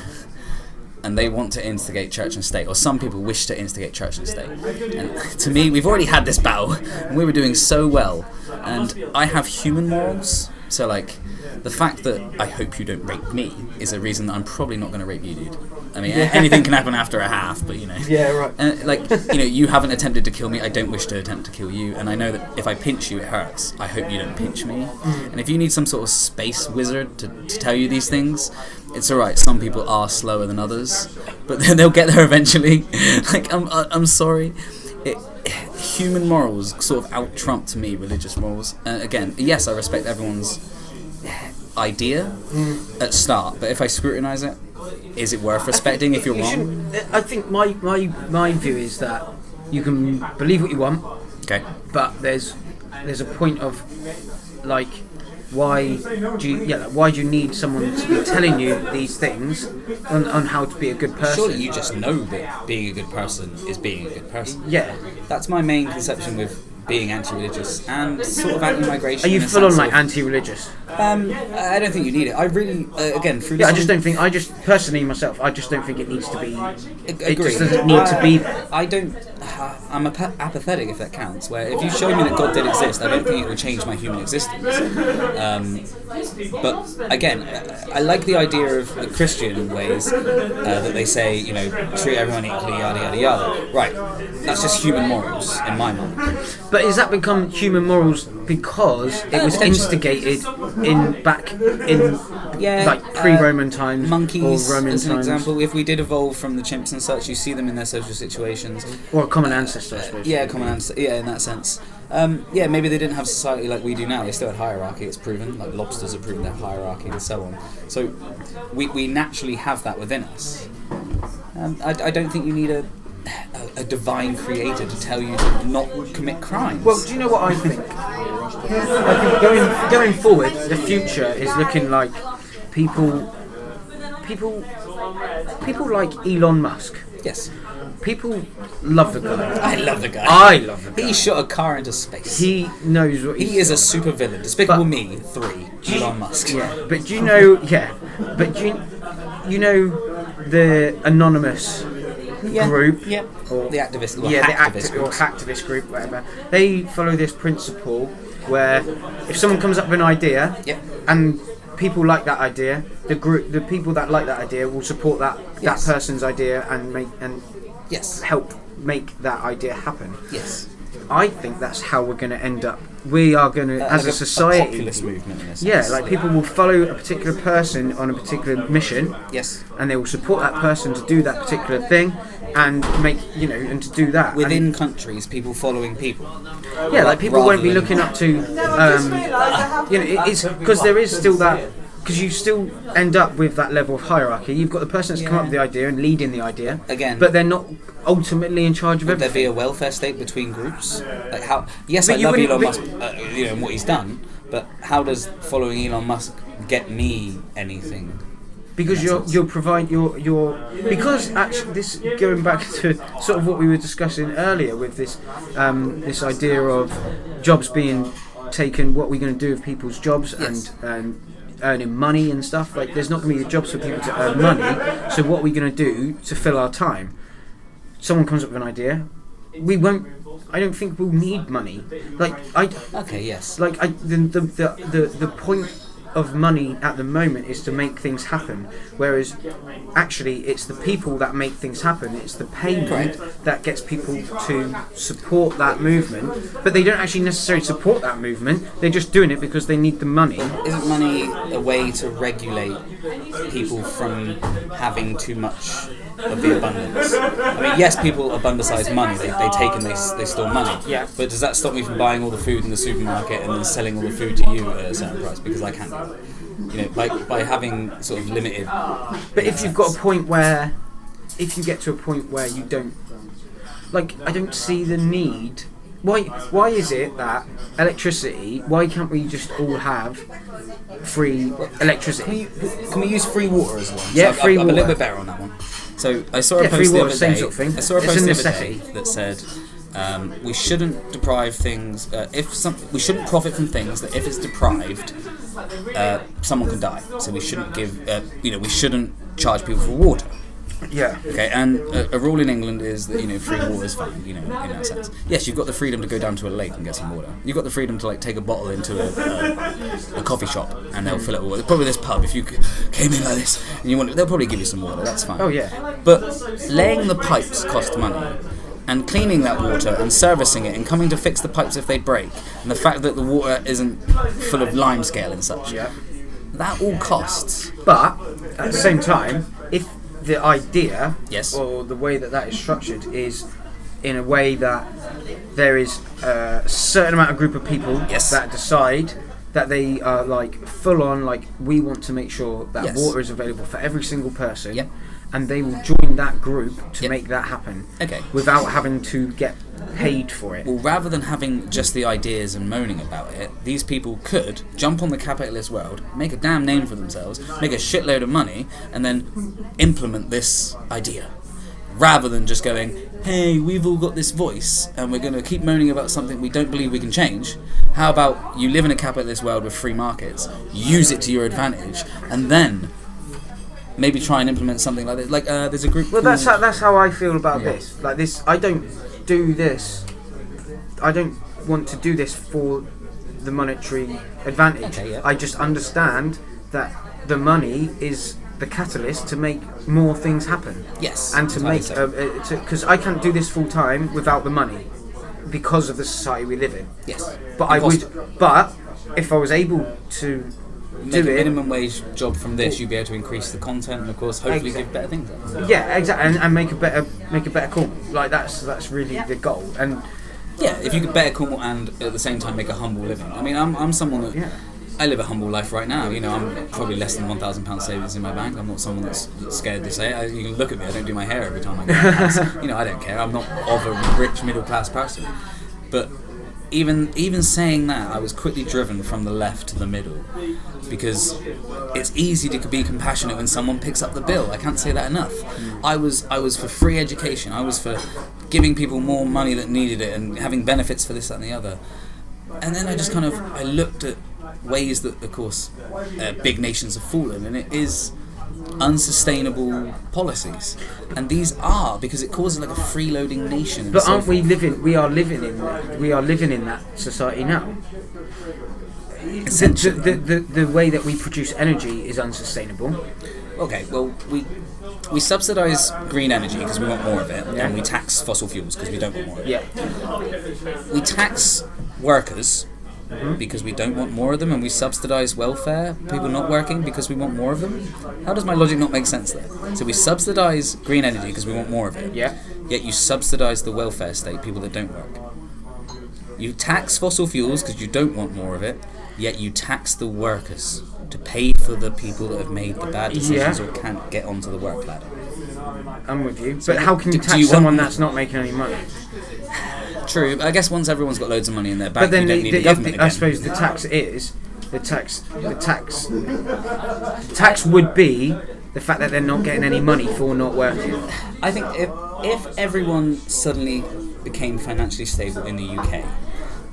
and they want to instigate church and state, or some people wish to instigate church and state. And to me, we've already had this battle and we were doing so well, and I have human morals, so like the fact that I hope you don't rape me is a reason that I'm probably not going to rape you, dude. I mean, anything can happen after a half, but Yeah, right. And you haven't attempted to kill me. I don't wish to attempt to kill you, and I know that if I pinch you, it hurts. I hope you don't pinch me. And if you need some sort of space wizard to tell you these things, it's alright. Some people are slower than others, but they'll get there eventually. I'm sorry. Human morals sort of out-trump to me religious morals. Again, yes, I respect everyone's idea at start, but if I scrutinise it, is it worth respecting if you're wrong? I think my view is that you can believe what you want, Okay. but there's a point of like why do you need someone to be telling you these things on how to be a good person? Surely you just know that being a good person is being a good person. Yeah. That's my main conception with being anti-religious and sort of anti-migration. Are you in a full on sense like of- anti-religious? I don't think you need it. I really, again, through Yeah, I just don't think. I just personally myself, I just don't think it needs to be. It agree. just doesn't need to be. I don't. I'm apathetic, if that counts. Where if you show me that God did exist, I don't think it would change my human existence. But again, I like the idea of the Christian ways that they say, treat everyone equally, yada yada yada. Right, that's just human morals in my mind. But has that become human morals because it was instigated in like pre-Roman times monkeys, or Roman as an times? example? If we did evolve from the chimps and such, you see them in their social situations. Or a common ancestor, I suppose. Yeah, common ancestor. Yeah, in that sense. Maybe they didn't have society like we do now. They still had hierarchy. It's proven. Like lobsters have proven their hierarchy and so on. So we naturally have that within us. I don't think you need a divine creator to tell you to not commit crimes. Well, do you know what I think? I think going forward, the future is looking like people like Elon Musk. Yes. People love the guy. I love the guy. I love the guy. He shot a car into space. He knows what He is a super villain. Despicable But- Me 3. Elon Musk. Yeah, but do you know? Yeah, but do you know the anonymous group? Yep. Or, The activist. Well, yeah, the hacktivist or groups. hacktivist group, whatever. They follow this principle where if someone comes up with an idea, Yep. and people like that idea, the people that like that idea will support that Yes. person's idea and Yes. help make that idea happen. Yes. I think that's how we're going to end up. We are going to, as Like a society, populist movement in a sense. yeah, like people will follow a particular person on a particular mission, Yes. and they will support that person to do that particular thing, and make and to do that Within countries, people following people. And, yeah, like people won't be rather looking up to, it's because there is still that. Because you still end up with that level of hierarchy. You've got the person that's come up with the idea and leading the idea. Again. But they're not ultimately in charge of Would there everything. be a welfare state between groups? Like how? Yes, But I you love wouldn't- Elon but- Musk, and what he's done. But how does following Elon Musk get me anything? Because you'll provide your because actually this going back to sort of what we were discussing earlier with this this idea of jobs being taken, what we're going to do with people's jobs Yes. and earning money and stuff. Like there's not going to be jobs for people to earn money. So what are we going to do to fill our time? Someone comes up with an idea. We won't. I don't think we'll need money. Okay, yes. The point of money at the moment is to make things happen, whereas actually it's the people that make things happen. It's the payment Correct. that gets people to support that movement, but they don't actually necessarily support that movement. They're just doing it because they need the money. Isn't money a way to regulate people from having too much of the abundance? I mean, yes, people abundicize money. They take and they store money. Yeah. But does that stop me from buying all the food in the supermarket and then selling all the food to you at a certain price because I can't do it? By having sort of limited. But if you've got a point where, if you get to a point where you don't, I don't see the need. Why is it that electricity? Why can't we just all have free electricity? Can we use free water as well? Yeah, so free I'm a little water. bit better on that one. So I saw a Yeah, free post the water, other same day. sort of thing. I saw a It's post a the other necessity. day that said we shouldn't deprive things. We shouldn't profit from things that if it's deprived, someone can die. So we shouldn't give. We shouldn't charge people for water. Yeah. Okay, and a rule in England is that free water is fine. In that sense. Yes, you've got the freedom to go down to a lake and get some water. You've got the freedom to take a bottle into a coffee shop and they'll fill it with water. Probably this pub, if you came in like this and you want, they'll probably give you some water. That's fine. Oh yeah. But laying the pipes cost money, and cleaning that water and servicing it and coming to fix the pipes if they break, and the fact that the water isn't full of limescale and such. Yeah. That all costs. But at the same time, if the idea Yes. or the way that is structured is in a way that there is a certain amount of group of people Yes. that decide that they are full on we want to make sure that Yes. water is available for every single person. Yep. And they will join that group to Yep. make that happen. Okay. Without having to get paid for it. Well, rather than having just the ideas and moaning about it, these people could jump on the capitalist world, make a damn name for themselves, make a shitload of money, and then implement this idea. rather than just going, hey, we've all got this voice and we're going to keep moaning about something we don't believe we can change. How about you live in a capitalist world with free markets, use it to your advantage, and then maybe try and implement something like this. Like there's a group. Well, that's how I feel about this. Like this, I don't do this. I don't want to do this for the monetary advantage. Okay, yeah. I just understand that the money is the catalyst to make more things happen. Yes, and to entirely make because I can't do this full time without the money because of the society we live in. Yes, But But if I was able to make do a it, minimum wage job from this, you'd be able to increase the content and, of course, hopefully give better things out. yeah, exactly, and make a better call. Like that's really the goal. And Yeah, if you could better call and at the same time make a humble living. I mean, I'm someone that I live a humble life right now. You know, I'm probably less than £1,000 savings in my bank. I'm not someone that's scared to say it. You can look at me. I don't do my hair every time I go out. You know, I don't care. I'm not of a rich middle class person. But even saying that, I was quickly driven from the left to the middle because it's easy to be compassionate when someone picks up the bill. I can't say that enough. I was for free education. I was for giving people more money that needed it and having benefits for this, that and the other. And then I just I looked at ways that, of course, big nations have fallen, and it is unsustainable policies. And these are because it causes like a freeloading nation. but aren't we living? We are living in that society now. The way that we produce energy is unsustainable. Okay, well, we subsidise green energy because we want more of it, and we tax fossil fuels because we don't want more of it. Yeah. We tax workers because we don't want more of them, and we subsidise welfare, people not working, because we want more of them. How does my logic not make sense there? So we subsidise green energy because we want more of it, Yeah. yet you subsidise the welfare state, people that don't work. You tax fossil fuels because you don't want more of it, yet you tax the workers to pay for the people that have made the bad decisions or can't get onto the work ladder. I'm with you. But how can you do tax you want- someone that's not making any money? True, but I guess once everyone's got loads of money in their But bank, then you don't need the government I again. suppose the tax would be the fact that they're not getting any money for not working. I think if everyone suddenly became financially stable in the UK,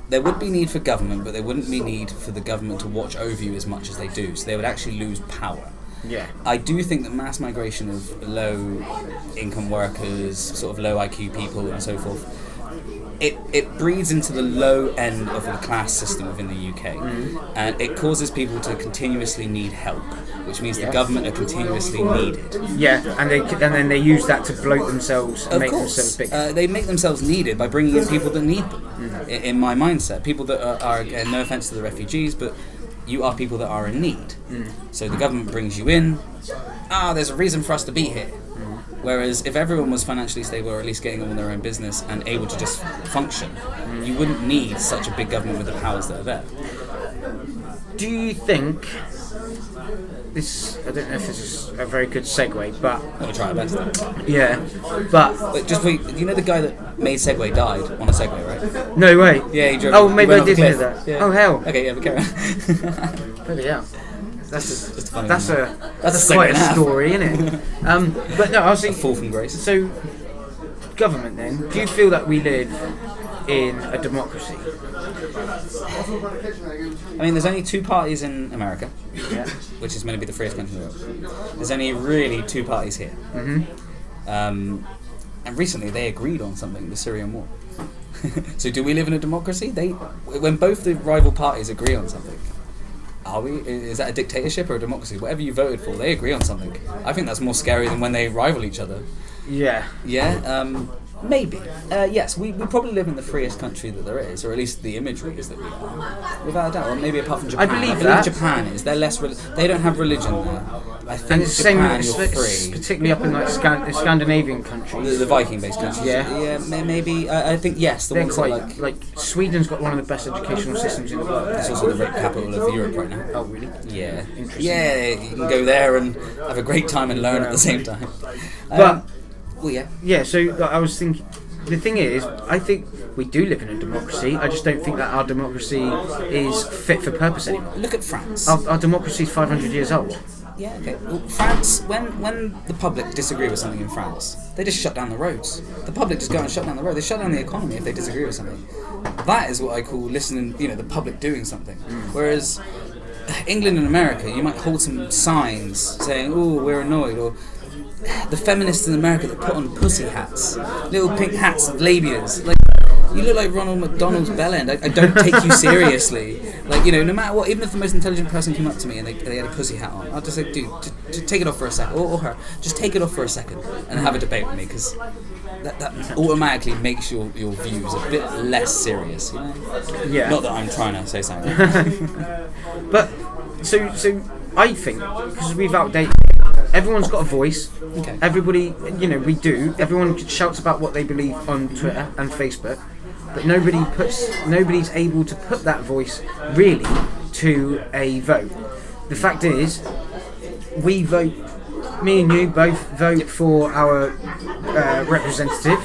there would be need for government, but there wouldn't be need for the government to watch over you as much as they do. So they would actually lose power. Yeah. I do think that mass migration of low income workers, sort of low IQ people and so forth, it breeds into the low end of the class system within the UK, and it causes people to continuously need help, which means the government are continuously needed. Yeah, and then they use that to bloat themselves and Of make course, themselves big. they make themselves needed by bringing in people that need them. In my mindset, people that are again, no offense to the refugees, but you are people that are in need. So the government brings you in. There's a reason for us to be here. Whereas if everyone was financially stable, or at least getting on with their own business and able to just function, you wouldn't need such a big government with the powers that are there. Do you think this? I don't know if this is a very good segue, but Let me try our best. yeah, but But just wait, you know the guy that made Segway died on a Segway, right? no way. Yeah, he drove. Oh, he maybe went I off did a hear cliff. that. Yeah. Oh hell. Okay, yeah, but carry on. Bloody hell. That's Just a funny that's one. a That's quite a a segue and a half. story, isn't it? But no, I was thinking. Fall from grace. So, government then. Do you feel that we live in a democracy? I mean, there's only two parties in America, Yeah. which is meant to be the freest country in the world. There's only really two parties here. And recently they agreed on something, the Syrian war. So do we live in a democracy? When both the rival parties agree on something, are we? Is that a dictatorship or a democracy? Whatever you voted for, they agree on something. I think that's more scary than when they rival each other. Yeah. Yeah, maybe. Yes, we probably live in the freest country that there is, or at least the imagery is that we are. Without a doubt. Or maybe apart from Japan. believe that. Japan is. They're less. They don't have religion there. I think And it's the same, Japan, you're it's free. particularly up in like Scandinavian countries. The Viking-based countries. Yeah. Maybe. I think yes. The They're ones that quite like Sweden's got one of the best educational systems in the world. it's also the capital of Europe right now. Oh really? Yeah. Interesting. Yeah, you can go there and have a great time and learn at the same time. But well, yeah. yeah, so like, I was thinking. The thing is, I think we do live in a democracy. I just don't think that our democracy is fit for purpose anymore. Look at France. Our democracy is 500 years old. Yeah, okay. Well, France, when the public disagree with something in France, they just shut down the roads. The public just go and shut down the road. They shut down the economy if they disagree with something. That is what I call listening, the public doing something. Whereas England and America, you might hold some signs saying, "Oh, we're annoyed," or the feminists in America that put on pussy hats, little pink hats with labias. Like, you look like Ronald McDonald's bellend. I don't take you seriously. Like, no matter what, even if the most intelligent person came up to me and they had a pussy hat on, I'll just say, dude, just take it off for a second, or her, just take it off for a second and have a debate with me, because that automatically makes your views a bit less serious. Yeah. Not that I'm trying to say something. But so I think, because we've outdated, everyone's got a voice. Okay. Everybody, we do. Everyone shouts about what they believe on Twitter and Facebook, but nobody's able to put that voice really to a vote. The fact is, we vote. Me and you both vote for our representative.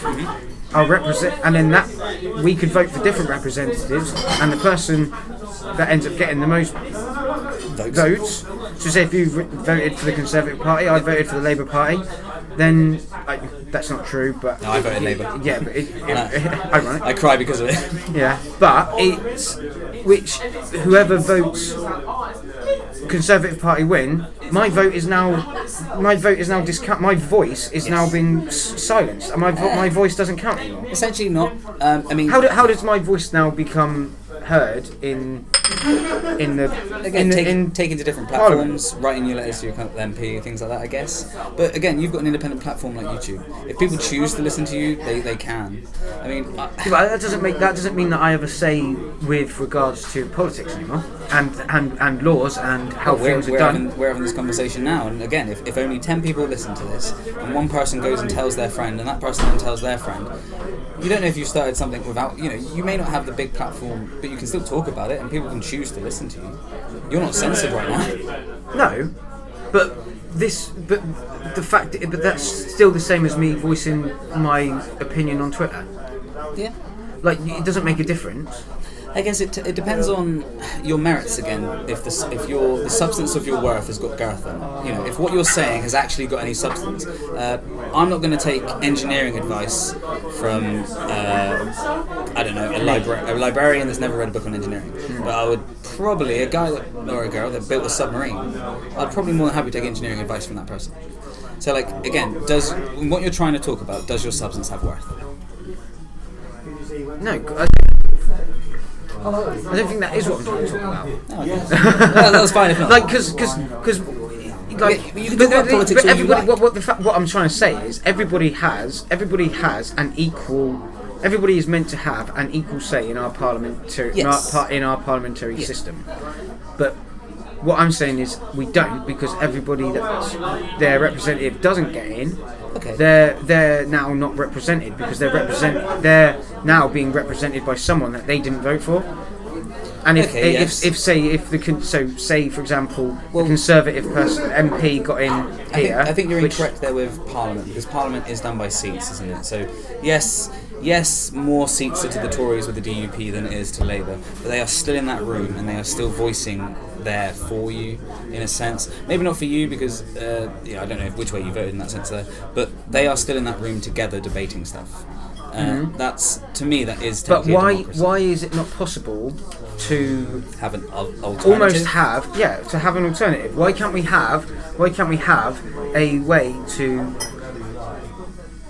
And then that we could vote for different representatives, and the person that ends up getting the most votes. So say if you voted for the Conservative Party, I voted for the Labour Party, then that's not true, but No, I voted Labour. Yeah, but ironic. I cry because of it. Yeah, but it's whoever votes Conservative Party win. My vote is now discount. My voice is now being silenced, and my voice doesn't count anymore. Essentially not. I mean, How does my voice now become heard in taken to different platforms, writing your letters to your MP, things like that, I guess. But again, you've got an independent platform like YouTube. If people choose to listen to you, they can. I mean, but that doesn't mean that I have a say with regards to politics anymore, and laws and how things are done. We're having this conversation now, and again, if only 10 people listen to this, and one person goes and tells their friend, and that person then tells their friend, you don't know if you started something without, you may not have the big platform, but you can still talk about it, and people can choose to listen to you. You're not censored right now. No, but that's still the same as me voicing my opinion on Twitter. Yeah. Like, it doesn't make a difference. I guess it depends on your merits again. If the substance of your worth has got girth on it, if what you're saying has actually got any substance. I'm not going to take engineering advice from I don't know, a librarian that's never read a book on engineering. But I would probably a guy or a girl that built a submarine. I'd probably more than happy to take engineering advice from that person. So, like, again, does what you're trying to talk about, does your substance have worth? No, I don't think that is what I'm trying to talk about. Oh, okay. That's fine if not. Like, because you can talk about politics all you like. What I'm trying to say is everybody has an equal. Everybody is meant to have an equal say in our parliamentary system. But what I'm saying is we don't, because everybody that their representative doesn't get in. Okay. They're now not represented because they're now being represented by someone that they didn't vote for. And if for example, the Conservative person MP got in here. I think you're incorrect there with Parliament, because Parliament is done by seats, isn't it? So yes, more seats are to the Tories with the DUP than it is to Labour, but they are still in that room and they are still voicing there for you, in a sense. Maybe not for you because I don't know which way you voted in that sense there, but they are still in that room together debating stuff. That's, to me, that is. But why is it not possible to have an alternative? Almost to have an alternative? Why can't we have a way to?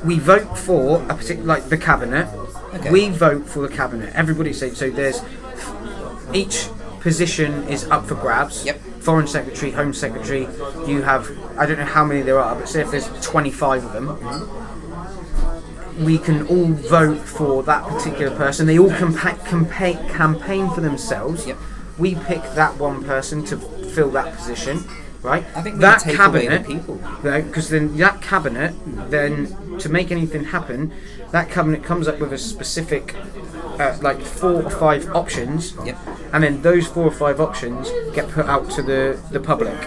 We vote for a particular, like the cabinet. Okay. We vote for the cabinet. Everybody so there's each position is up for grabs. Yep. Foreign Secretary, Home Secretary. You have, I don't know how many there are, but say if there's 25 of them, we can all vote for that particular person. They all campaign for themselves. Yep. We pick that one person to fill that position, right? I think that take cabinet, away the people. Because then that cabinet, then to make anything happen, that cabinet comes up with a specific, like 4 or 5 options. Yep. And then those 4 or 5 options get put out to the public,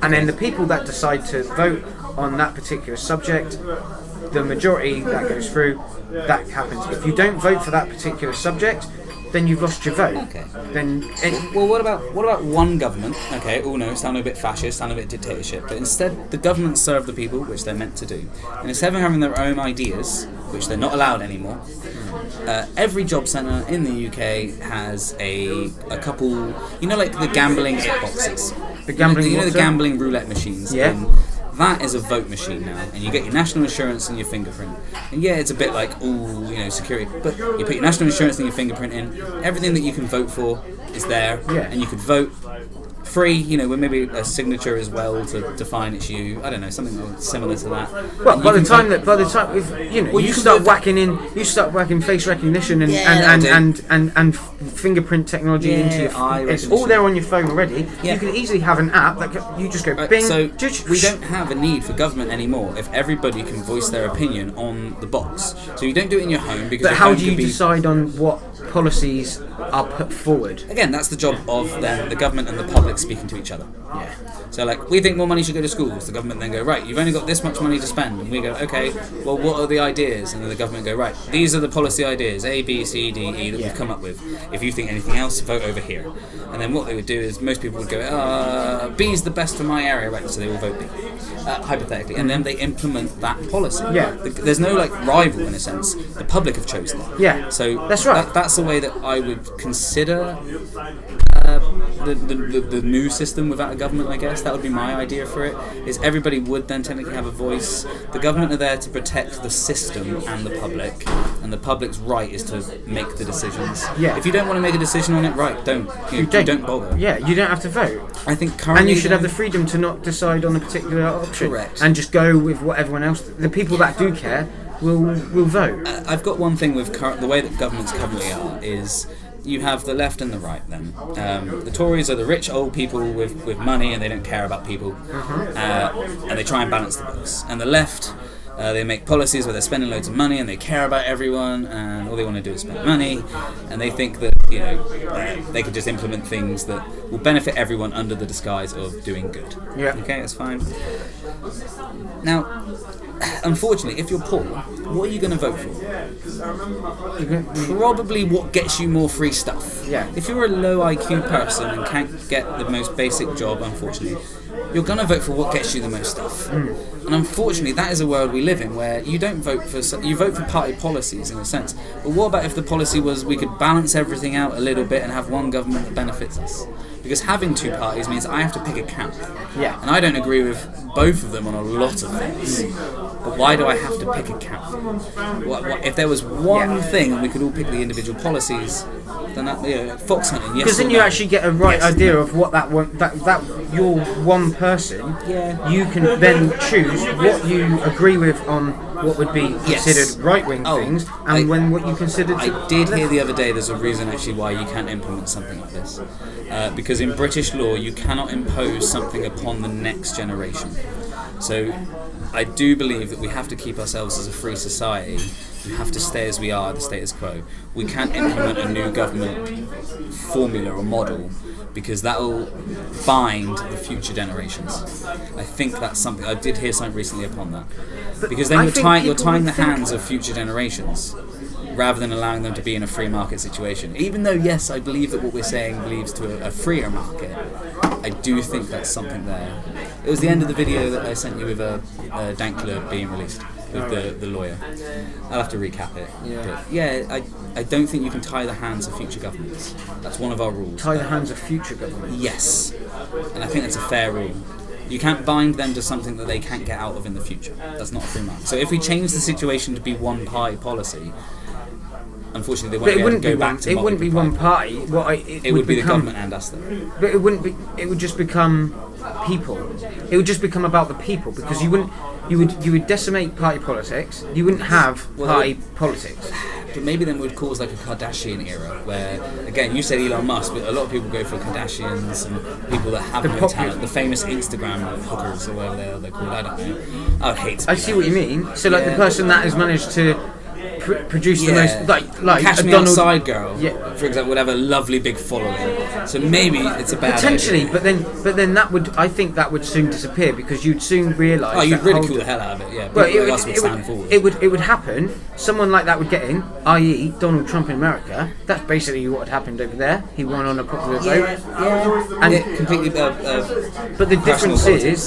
and then the people that decide to vote on that particular subject, the majority that goes through, that happens. If you don't vote for that particular subject, then you've lost your vote. Okay. Then Well, what about one government? Okay, no, it's sounding a bit fascist, sounding a bit dictatorship, but instead the government serve the people, which they're meant to do, and instead of having their own ideas, which they're not allowed anymore, every job centre in the UK has a couple, like the gambling boxes, the gambling, the gambling roulette machines. Yeah. And that is a vote machine now, and you get your national insurance and your fingerprint. And yeah, it's a bit like security, but you put your national insurance and your fingerprint in. Everything that you can vote for is there, and you could vote free, with maybe a signature as well to define it's you. I don't know, something similar to that. Well, And by you the can time Well, you you can start do whacking face recognition and fingerprint technology into your eye it's all recognition. there on your phone already. Yeah. You can easily have an app that you just go bing. So we don't have a need for government anymore if everybody can voice their opinion on the box. So you don't do it in your home because. But your how home do could you be, decide on what policies are put forward? Again, that's the job of then the government and the public speaking to each other. Yeah. So we think more money should go to schools. The government then go, right, you've only got this much money to spend. And we go, okay, well, what are the ideas? And then the government go, right, these are the policy ideas, A, B, C, D, E, that we've come up with. If you think anything else, vote over here. And then what they would do is most people would go, B's the best for my area, right, so they will vote B, hypothetically. And then they implement that policy. Yeah. There's no, rival, in a sense. The public have chosen it. Yeah, So that's right. That's the way that I would consider the new system without a government, I guess. That would be my idea for it, is everybody would then technically have a voice. The government are there to protect the system and the public, and the public's right is to make the decisions. Yeah. If you don't want to make a decision on it, right, don't. You don't bother. Yeah, you don't have to vote. I think currently... And you should have the freedom to not decide on a particular option. Correct. And just go with what everyone else... The people that do care will vote. I've got one thing with the way that governments currently are is... You have the left and the right then. The Tories are the rich old people with money and they don't care about people. And they try and balance the books. And the left, they make policies where they're spending loads of money and they care about everyone and all they want to do is spend money. And they think that, they could just implement things that will benefit everyone under the disguise of doing good. Yeah. Okay, that's fine. Now, unfortunately, if you're poor, what are you going to vote for? Probably what gets you more free stuff. Yeah. If you're a low IQ person and can't get the most basic job, unfortunately, you're going to vote for what gets you the most stuff. And unfortunately, that is a world we live in where you don't vote for... You vote for party policies, in a sense. But what about if the policy was we could balance everything out a little bit and have one government that benefits us? Because having two parties means I have to pick a camp. Yeah. And I don't agree with both of them on a lot of things. But why do I have to pick a camp? What, if there was one thing and we could all pick the individual policies, then that, fox hunting, yes. Because then you actually get a right idea of what that your one person. Yeah. You can then choose what you agree with on what would be considered right-wing things, and what you consider. I did hear the other day. There's a reason actually why you can't implement something like this, because in British law you cannot impose something upon the next generation. So I do believe that we have to keep ourselves as a free society. We have to stay as we are, the status quo. We can't implement a new government formula or model because that will bind the future generations. I think that's something. I did hear something recently upon that, because then you're tying the hands of future generations rather than allowing them to be in a free market situation. Even though, yes, I believe that what we're saying leads to a freer market, I do think that's something there. It was the end of the video that I sent you with Dankler being released with the lawyer. I'll have to recap it. Yeah. But I don't think you can tie the hands of future governments. That's one of our rules. Tie the hands of future governments. Yes. And I think that's a fair rule. You can't bind them to something that they can't get out of in the future. That's not a free market. So if we change the situation to be one party policy, unfortunately, they won't be able to go back to it wouldn't be one party. It would be the government and us, though. But it wouldn't be. It would just become people. It would just become about the people, because you wouldn't. You would decimate party politics. You wouldn't have party politics. But maybe then would cause like a Kardashian era, where again you said Elon Musk, but a lot of people go for Kardashians and people that have no talent, the famous Instagram hookers or whatever they're called. I don't know. I would hate. I see what you mean. So like the person that has managed to produce the most like Catch a Me Donald Outside girl, Yeah. for example, would have a lovely big following. So maybe it's a bad potentially, idea. but then I think that would soon disappear because you'd soon realise. Oh, you'd that ridicule the hell out of it. Yeah, Well, people like us would stand forward. it would happen. Someone like that would get in, i.e., Donald Trump in America. That's basically what had happened over there. He won on a popular vote. And Yeah, completely. but the personal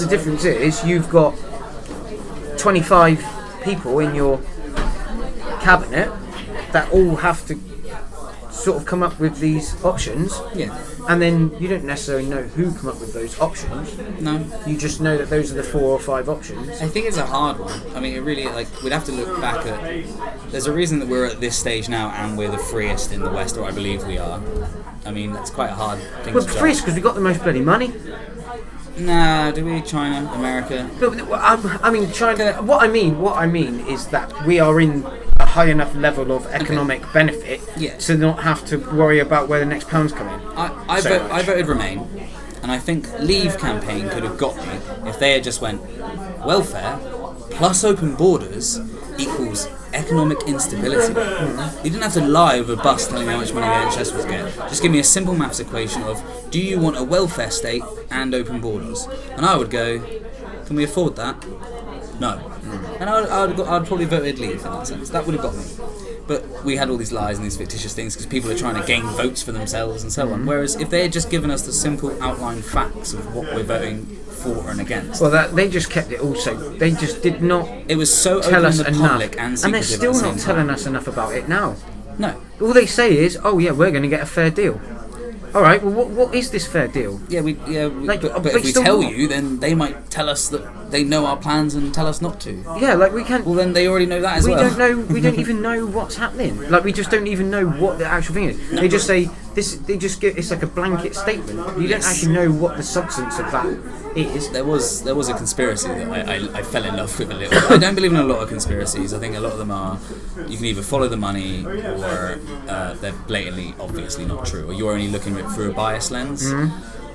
difference is you've got 25 people in your cabinet that all have to sort of come up with these options. Yeah. And then you don't necessarily know who come up with those options. No. You just know that those are the 4 or 5 options. I think it's a hard one. I mean, it really, we'd have to look back at... There's a reason that we're at this stage now and we're the freest in the West, or I believe we are. I mean, that's quite a hard thing We're to judge. freest because we've got the most bloody money. Nah, do we? China, America? But I mean, China. What I mean is that we are in a high enough level of economic benefit Yeah. to not have to worry about where the next pound's coming. I voted Remain, and I think Leave campaign could have got me if they had just went welfare plus open borders equals economic instability. You didn't have to lie over a bus telling me how much money the NHS was getting. Just give me a simple maths equation of, do you want a welfare state and open borders? And I would go, can we afford that? No. And I'd probably voted Leave in that sense. That would have got me. But we had all these lies and these fictitious things because people are trying to gain votes for themselves and so on. Whereas if they had just given us the simple outline facts of what we're voting for and against. Well, they just kept it also. They just did not It was so tell open us to the enough, public and and secretive they're still at the not same telling time. us enough about it now. No. All they say is, "Oh yeah, we're going to get a fair deal." All right. Well, what is this fair deal? But if we still tell what? you, then they might tell us that they know our plans and tell us not to. Yeah, like we can't. Well, then they already know that as We well. don't know. We don't even know what's happening. Like we just don't even know what the actual thing is. They just say this. They just give. It's like a blanket statement. You don't actually know what the substance of that is. There was a conspiracy that I fell in love with a little. I don't believe in a lot of conspiracies. I think a lot of them are you can either follow the money or they're blatantly, obviously not true, or you're only looking at it through a bias lens.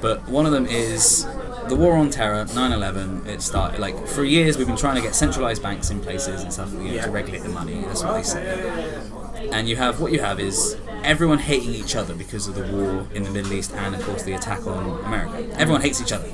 But one of them is the war on terror, 9/11. It started for years we've been trying to get centralised banks in places and stuff to regulate the money. That's what they say. And what you have is everyone hating each other because of the war in the Middle East and of course the attack on America. Everyone hates each other.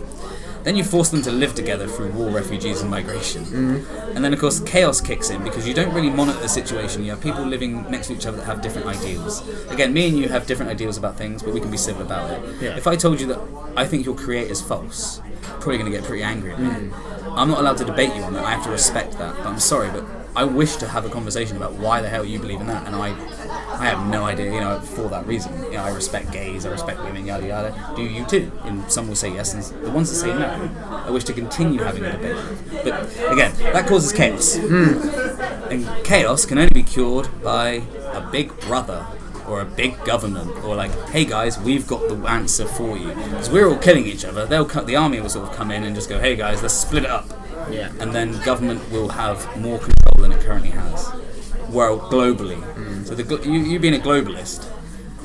Then you force them to live together through war, refugees and migration. And then of course chaos kicks in because you don't really monitor the situation. You have people living next to each other that have different ideals. Again, me and you have different ideals about things, but we can be civil about it. Yeah. If I told you that I think your creator's false, you're probably going to get pretty angry at me. I'm not allowed to debate you on that. I have to respect that. But I'm sorry, but I wish to have a conversation about why the hell you believe in that, and I have no idea, for that reason. I respect gays, I respect women, yada yada. Do you too? And some will say yes, and the ones that say no, I wish to continue having a debate. But again, that causes chaos. And chaos can only be cured by a big brother or a big government, or hey guys, we've got the answer for you. Because we're all killing each other. The army will sort of come in and just go, hey guys, let's split it up. Yeah. And then government will have more control than it currently has. Well, globally. So you being a globalist,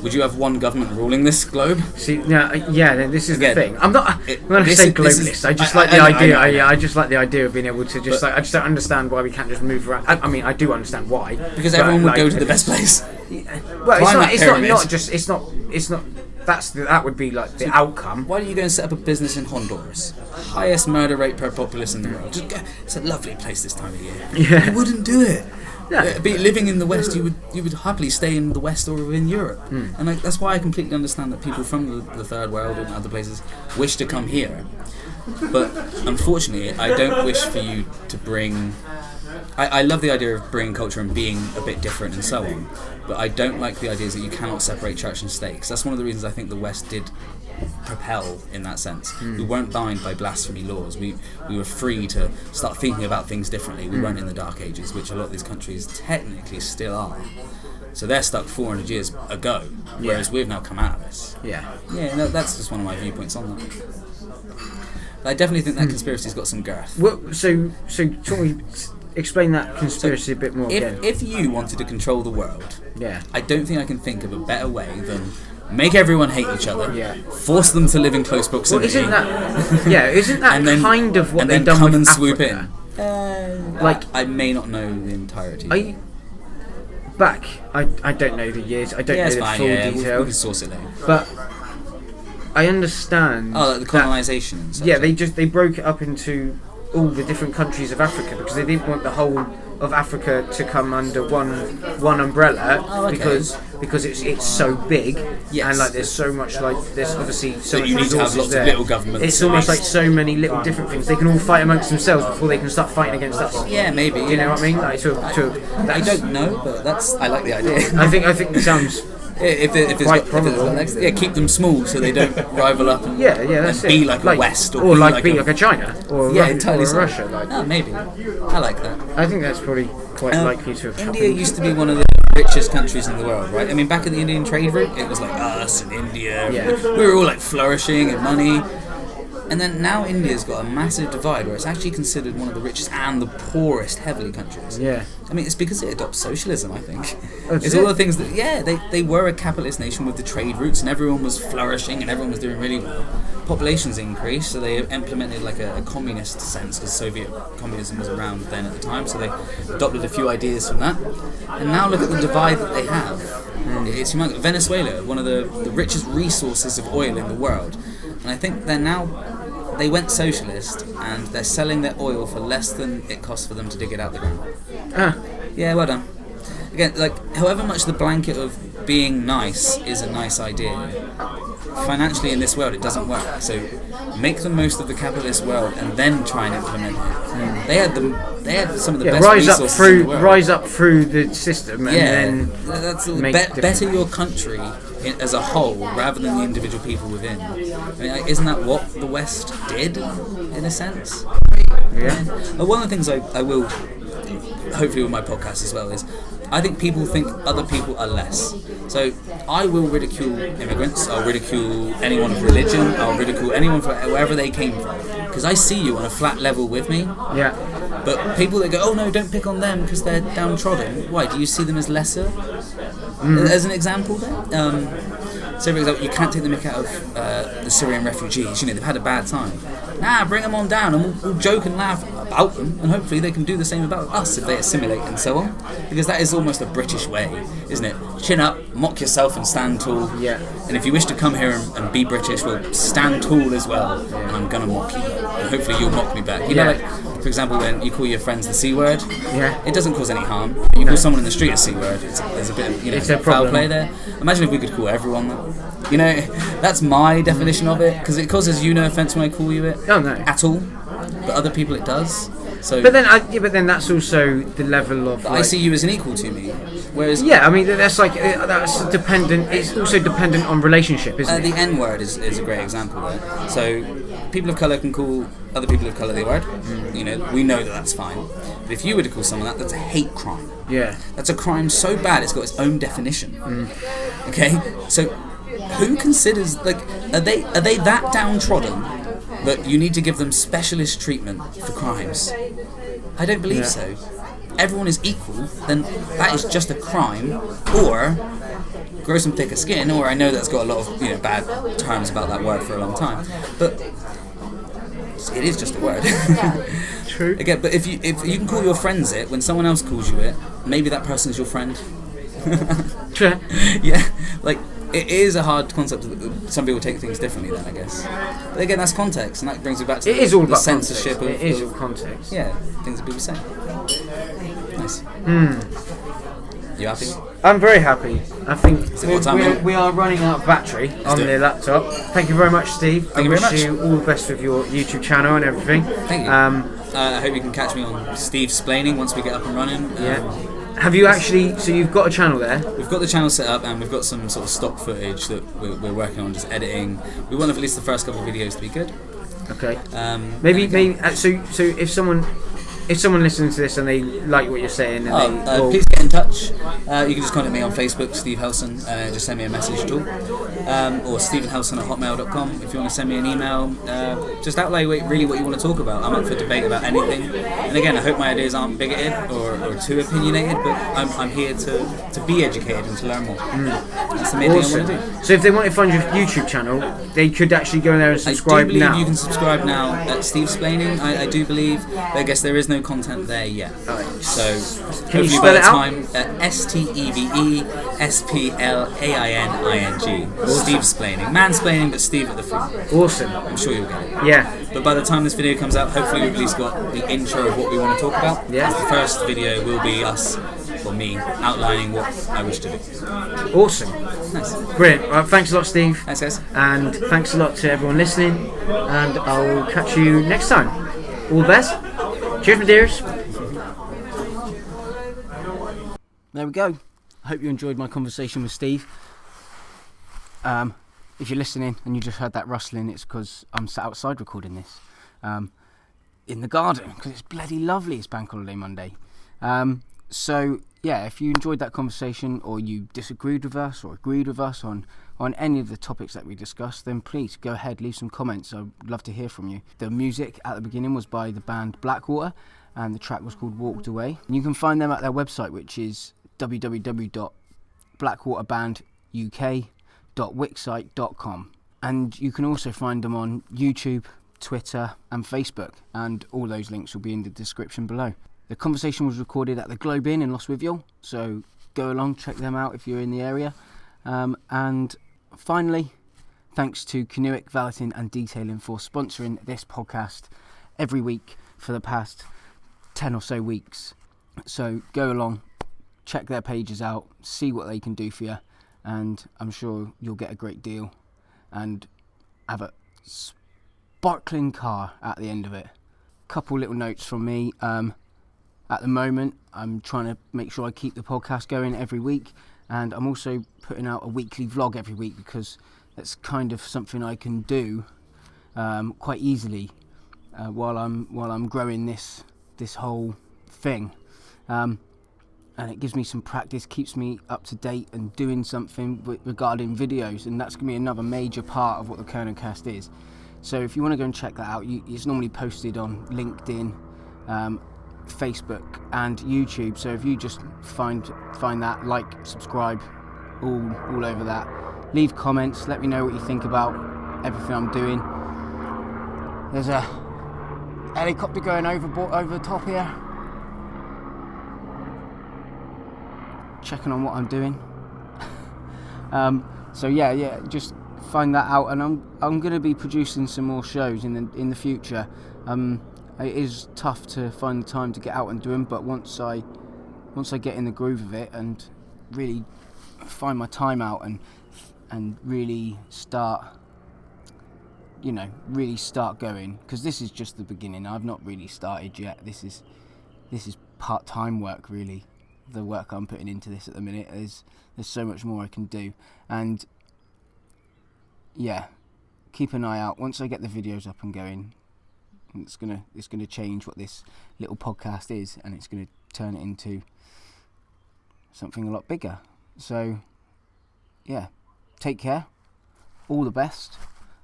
would you have one government ruling this globe? See, this is Again, the thing. I'm not. When I say globalist, I just like the idea. I just like the idea of being able to just I just don't understand why we can't just move around. I mean, I do understand why. Because everyone would go to the best place. Well, it's not. That would be like the outcome. Why don't you go and set up a business in Honduras? Highest murder rate per populace in the world. Just go. It's a lovely place this time of year. Yeah. You wouldn't do it. No. Be living in the West, you would happily stay in the West or in Europe, and that's why I completely understand that people from the third world and other places wish to come here. But unfortunately, I don't wish for you to bring. I love the idea of bringing culture and being a bit different and so on, but I don't like the ideas that you cannot separate church and state. 'Cause that's one of the reasons I think the West did propel in that sense. We weren't bound by blasphemy laws. We were free to start thinking about things differently. We weren't in the Dark Ages, which a lot of these countries technically still are. So they're stuck 400 years ago, whereas we've now come out of this. Yeah. That's just one of my viewpoints on that. But I definitely think that conspiracy's got some girth. Well, so can we explain that conspiracy a bit more again? If you wanted to control the world, Yeah. I don't think I can think of a better way than make everyone hate each other, Yeah. force them to live in close Well, proximity, isn't that and then, kind of what and they've then done come with and swoop Africa? in? Like- I may not know the entirety. back. I don't know the years. I don't know it's the fine. full Yeah, we details. can source it later. But I understand. Oh, like the that- colonisation and stuff. Yeah, they broke it up into all the different countries of Africa because they didn't want the whole of Africa to come under one umbrella because it's so big and like there's so much like there's obviously so much you need to have resources lots there. of little governments. It's almost like so many little different things. They can all fight amongst themselves before they can start fighting against us. Yeah, maybe. You know what I mean? Like I don't know, but I like the idea. I think it sounds. If it's Quite got, probable. keep them small so they don't rival up and That's be it. like a West or like a China or entirely or a so. Russia. Like Maybe. I like that. I think that's probably quite likely to have India happened. used to be one of the richest countries in the world, right? I mean, back in the Indian trade route, it was like us and India. Yeah. We were all like flourishing and money. And then now India's got a massive divide where it's actually considered one of the richest and the poorest heavily countries. Yeah. I mean, it's because it adopts socialism, I think. That's It's it. all the things that, they were a capitalist nation with the trade routes and everyone was flourishing and everyone was doing really well. Populations increased, so they implemented like a communist sense because Soviet communism was around then at the time, so they adopted a few ideas from that. And now look at the divide that they have. It's humongous. Venezuela, one of the richest resources of oil in the world. And I think they went socialist and they're selling their oil for less than it costs for them to dig it out the ground. Yeah, well done. Again, like, however much the blanket of being nice is a nice idea, financially in this world it doesn't work. So make the most of the capitalist world and then try and implement it. They had some of the best resources in the world. Rise up through the system and then that's make better your country as a whole rather than the individual people within. I mean, like, isn't that what the West did in a sense? Yeah. One of the things I will, hopefully with my podcast as well, is I think people think other people are less. So I will ridicule immigrants, I'll ridicule anyone of religion, I'll ridicule anyone from wherever they came from. Because I see you on a flat level with me. Yeah. But people that go, oh no, don't pick on them because they're downtrodden. Why, do you see them as lesser? As an example then? So for example, you can't take the mick out of the Syrian refugees. They've had a bad time. Nah, bring them on down and we'll joke and laugh about them and hopefully they can do the same about us if they assimilate and so on. Because that is almost a British way, isn't it? Chin up, mock yourself and stand tall. Yeah. And if you wish to come here and be British, well, stand tall as well. And I'm going to mock you. And hopefully you'll mock me back. You know, like, for example, when you call your friends the C word, it doesn't cause any harm. You call someone in the street a C word, there's a bit of It's a foul problem. play there. Imagine if we could call everyone that. That's my definition of it, because it causes you no offence when I call you it. Oh, no. At all. But other people it does. So But then that's also the level of. I see you as an equal to me. Whereas Yeah, I mean that's that's dependent. It's also dependent on relationship, isn't the it? N word is a great example there. So people of colour can call other people of colour the word. We know that that's fine. But if you were to call someone that's a hate crime. Yeah. That's a crime so bad it's got its own definition. Okay, so who considers are they that downtrodden that you need to give them specialist treatment for crimes? I don't believe so. Everyone is equal, then that is just a crime, or grow some thicker skin, or I know that's got a lot of bad terms about that word for a long time, but it is just a word. True. Again, but if you can call your friends it when someone else calls you it, maybe that person's your friend. Yeah, like it is a hard concept. Some people take things differently then, I guess. But again, that's context, and that brings me back to It is all the about censorship. Context. It is all context. Yeah, things that people say. Nice. You happy? I'm very happy. I think what time we are running out of battery on do the it. laptop. Thank you very much, Steve. Thank you very I wish much. you all the best with your YouTube channel and everything. Thank you. I hope you can catch me on Steve Splaining once we get up and running. Have you actually? So you've got a channel there? We've got the channel set up and we've got some sort of stock footage that we're working on, just editing. We want at least the first couple of videos to be good. Okay. Maybe. So if someone listens to this and they like what you're saying, and Please get in touch. You can just contact me on Facebook, Steve Helson, just send me a message at all. Or stephenhelson@hotmail.com if you want to send me an email. Just outline really what you want to talk about. I'm up for debate about anything. And again, I hope my ideas aren't bigoted or too opinionated, but I'm here to be educated and to learn more. That's the main thing I want to do. So if they want to find your YouTube channel, they could actually go in there and subscribe I do believe now. you can subscribe now at Steve Splaining, I do believe. But I guess there is no no content there yet. Alright. So Can you hopefully spell by the it out? time SteveSplaning, Steve splaining, mansplaining, but Steve at the front. Awesome. I'm sure you'll get it. Yeah. But by the time this video comes out, hopefully we've at least got the intro of what we want to talk about. Yeah. The first video will be us, or me, outlining what I wish to do. Awesome. Nice. Brilliant. Right, thanks a lot, Steve. Thanks, guys. And thanks a lot to everyone listening. And I'll catch you next time. All the best. Cheers, my dears. There we go. I hope you enjoyed my conversation with Steve. If you're listening and you just heard that rustling, it's because I'm sat outside recording this in the garden because it's bloody lovely. It's Bank Holiday Monday. So yeah, if you enjoyed that conversation or you disagreed with us or agreed with us on any of the topics that we discussed, then please go ahead, leave some comments. I'd love to hear from you. The music at the beginning was by the band Blackwater and the track was called Walked Away. And you can find them at their website, which is www.blackwaterbanduk.wixsite.com. And you can also find them on YouTube, Twitter and Facebook, and all those links will be in the description below. The conversation was recorded at the Globe Inn in Lostwithiel, so go along, check them out if you're in the area. And finally, thanks to Canuic, Valeting and Detailing for sponsoring this podcast every week for the past 10 or so weeks. So go along, check their pages out, see what they can do for you, and I'm sure you'll get a great deal and have a sparkling car at the end of it. Couple little notes from me. At the moment, I'm trying to make sure I keep the podcast going every week, and I'm also putting out a weekly vlog every week because that's kind of something I can do quite easily while I'm growing this whole thing, and it gives me some practice, keeps me up to date and doing something regarding videos, and that's going to be another major part of what the Kernocast is. So if you want to go and check that out, it's normally posted on LinkedIn, Facebook and YouTube, so if you just find that, like, subscribe, all over that, leave comments, let me know what you think about everything I'm doing. There's a helicopter going over the top here, checking on what I'm doing. So yeah, just find that out, and I'm going to be producing some more shows in the future. It is tough to find the time to get out and do them, but once I get in the groove of it and really find my time out and really start going, because this is just the beginning. I've not really started yet. This is part-time work, really. The work I'm putting into this at the minute there's so much more I can do, and yeah, keep an eye out. Once I get the videos up and going, it's gonna change what this little podcast is, and it's gonna turn it into something a lot bigger. So yeah, take care, all the best.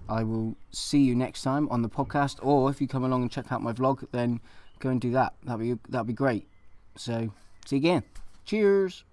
I will see you next time on the podcast, or if you come along and check out my vlog, then go and do that. That'd be great. So see you again. Cheers.